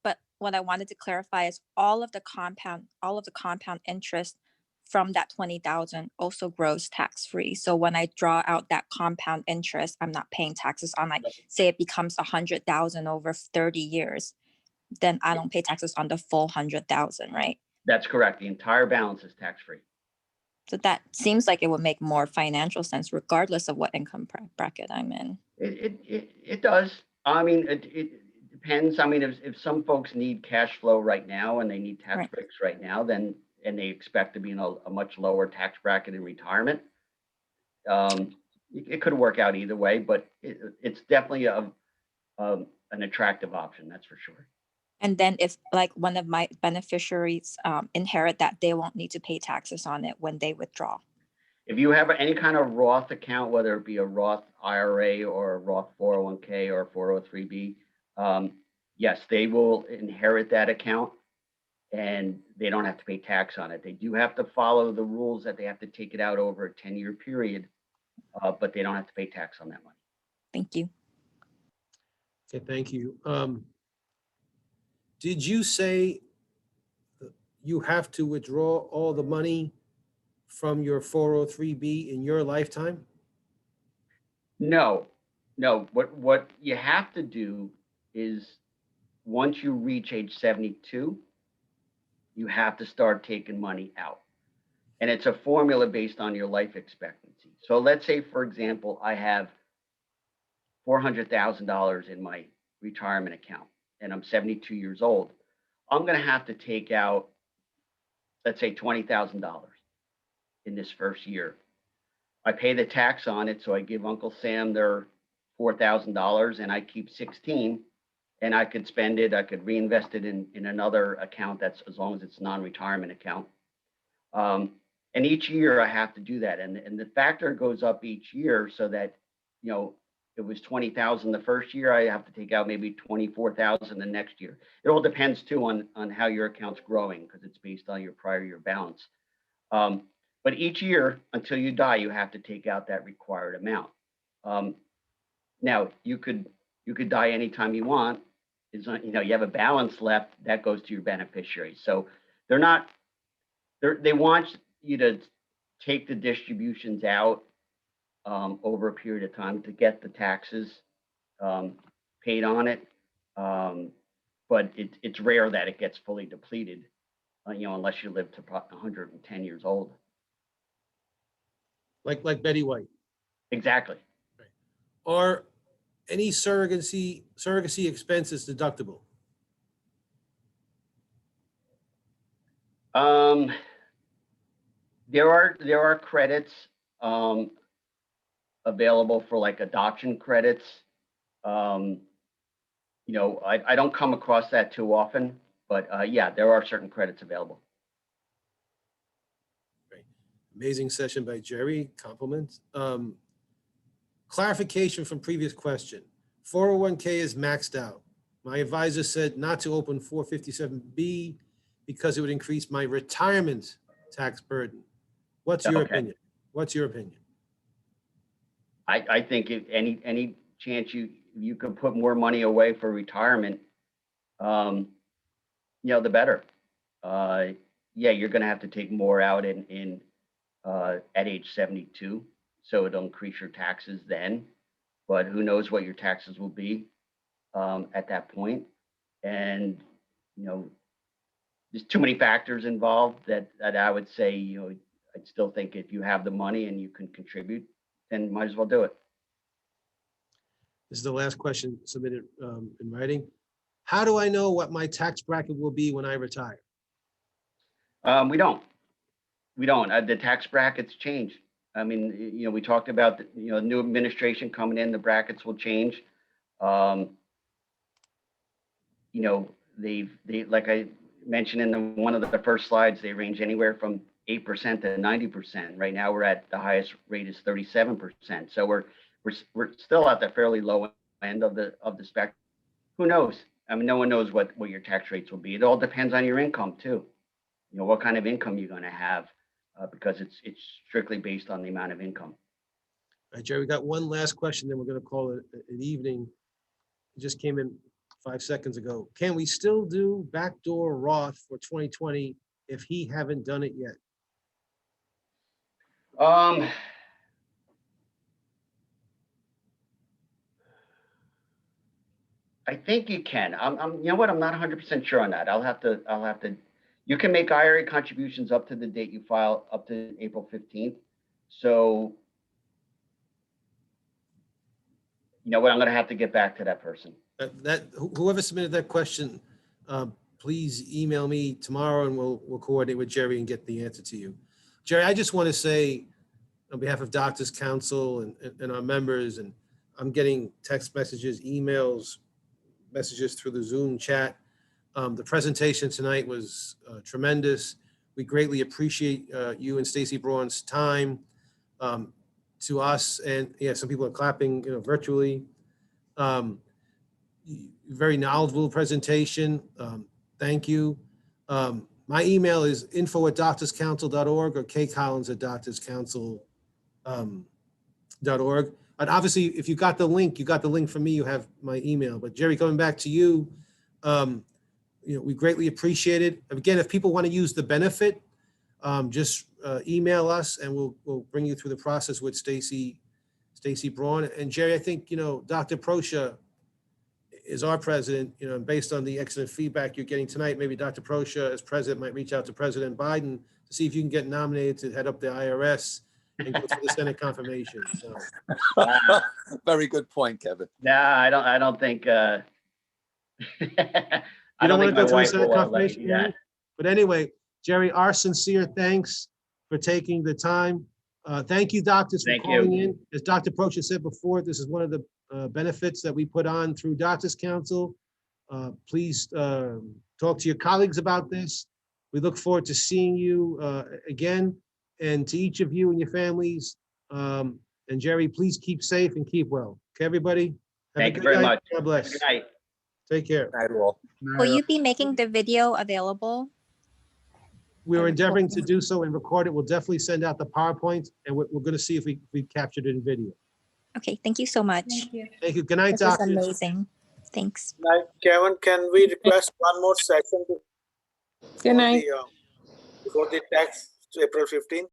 But what I wanted to clarify is all of the compound interest from that 20,000 also grows tax-free. So when I draw out that compound interest, I'm not paying taxes on, like, say it becomes 100,000 over 30 years, then I don't pay taxes on the full 100,000, right? That's correct. The entire balance is tax-free. So that seems like it would make more financial sense regardless of what income bracket I'm in. It does. I mean, it depends. I mean, if some folks need cash flow right now and they need tax Right. breaks right now, then, and they expect to be in a much lower tax bracket in retirement, it could work out either way, but it's definitely an attractive option, that's for sure. And then if like one of my beneficiaries inherit that, they won't need to pay taxes on it when they withdraw. If you have any kind of Roth account, whether it be a Roth IRA or a Roth 401k or 403b, yes, they will inherit that account and they don't have to pay tax on it. They do have to follow the rules that they have to take it out over a 10-year period, but they don't have to pay tax on that money. Thank you. Okay, thank you. Did you say you have to withdraw all the money from your 403b in your lifetime? No. What you have to do is once you reach age 72, you have to start taking money out. And it's a formula based on your life expectancy. So let's say, for example, I have $400,000 in my retirement account and I'm 72 years old. I'm going to have to take out, let's say, $20,000 in this first year. I pay the tax on it, so I give Uncle Sam their $4,000 and I keep 16, and I could spend it, I could reinvest it in another account that's, as long as it's non-retirement account. And each year I have to do that. And the factor goes up each year so that, it was 20,000 the first year, I have to take out maybe 24,000 the next year. It all depends too on how your account's growing because it's based on your prior year balance. But each year until you die, you have to take out that required amount. Now you could die anytime you want. You have a balance left that goes to your beneficiaries. So they want you to take the distributions out over a period of time to get the taxes paid on it. But it's rare that it gets fully depleted, unless you live to 110 years old. Like Betty White? Exactly. Are any surrogacy expenses deductible? There are credits available for like adoption credits You know, I don't come across that too often, but yeah, there are certain credits available. Amazing session by Jerry, compliments. Clarification from previous question. 401k is maxed out. My advisor said not to open 457B because it would increase my retirement tax burden. What's your Okay. opinion? What's your opinion? I think if any chance you could put more money away for retirement, you know, the better. Yeah, you're gonna have to take more out at age 72, so it'll increase your taxes then. But who knows what your taxes will be at that point? And you know, there's too many factors involved that I would say, you know, I'd still think if you have the money and you can contribute, then might as well do it. This is the last question submitted in writing. How do I know what my tax bracket will be when I retire? We don't. The tax brackets change. I mean, you know, we talked about, you know, new administration coming in, the brackets will change. You know, they like I mentioned in one of the first slides, they range anywhere from 8% to 90%. Right now, we're at the highest rate is 37%. So we're still at the fairly low end of the spectrum. Who knows? I mean, no one knows what your tax rates will be. It all depends on your income too. You know, what kind of income you're going to have, because it's strictly based on the amount of income. All right, Jerry, we got one last question, then we're going to call it an evening. It just came in 5 seconds ago. Can we still do backdoor Roth for 2020 if he haven't done it yet? I think you can. you know what? I'm not 100% sure on that. I'll have to. You can make IRA contributions up to the date you file, up to April 15th. So, you know what? I'm going to have to get back to that person. Whoever submitted that question, please email me tomorrow and we'll coordinate with Jerry and get the answer to you. Jerry, I just want to say on behalf of Doctors Council and our members, and I'm getting text messages, emails, messages through the Zoom chat. The presentation tonight was tremendous. We greatly appreciate you and Stacy Braun's time to us. And yeah, some people are clapping, you know, virtually. Very knowledgeable presentation. Thank you. My email is info@doctorscouncil.org or kcollins@doctorscouncil.org. And obviously, if you got the link, you got the link from me, you have my email. But Jerry, coming back to you, you know, we greatly appreciate it. Again, if people want to use the benefit, just email us and we'll bring you through the process with Stacy Braun. And Jerry, I think, you know, Dr. Proscia is our president, you know, and based on the excellent feedback you're getting tonight, maybe Dr. Proscia as president might reach out to President Biden to see if you can get nominated to head up the IRS and go through the Senate confirmation. So. Very good point, Kevin. Nah, I don't think. I You don't want to think go my through the wife Senate will let me confirmation? do that. Jerry? But anyway, Jerry, our sincere thanks for taking the time. Thank you, doctors, for Thank you. calling in. As Dr. Proscia said before, this is one of the benefits that we put on through Doctors Council. Please talk to your colleagues about this. We look forward to seeing you again, and to each of you and your families. And Jerry, please keep safe and keep well. Okay, everybody? Have a Thank you good very night. much. God bless. Good night. Take care. Night all. Will you be making the video available? We're endeavoring to do so and record it. We'll definitely send out the PowerPoint, and we're going to see if we captured it in video. Okay, thank you so much. Thank you. Good night, This was doctors. amazing. Thanks. Night, Kevin, can we request one more session Good night. before the tax to April 15th?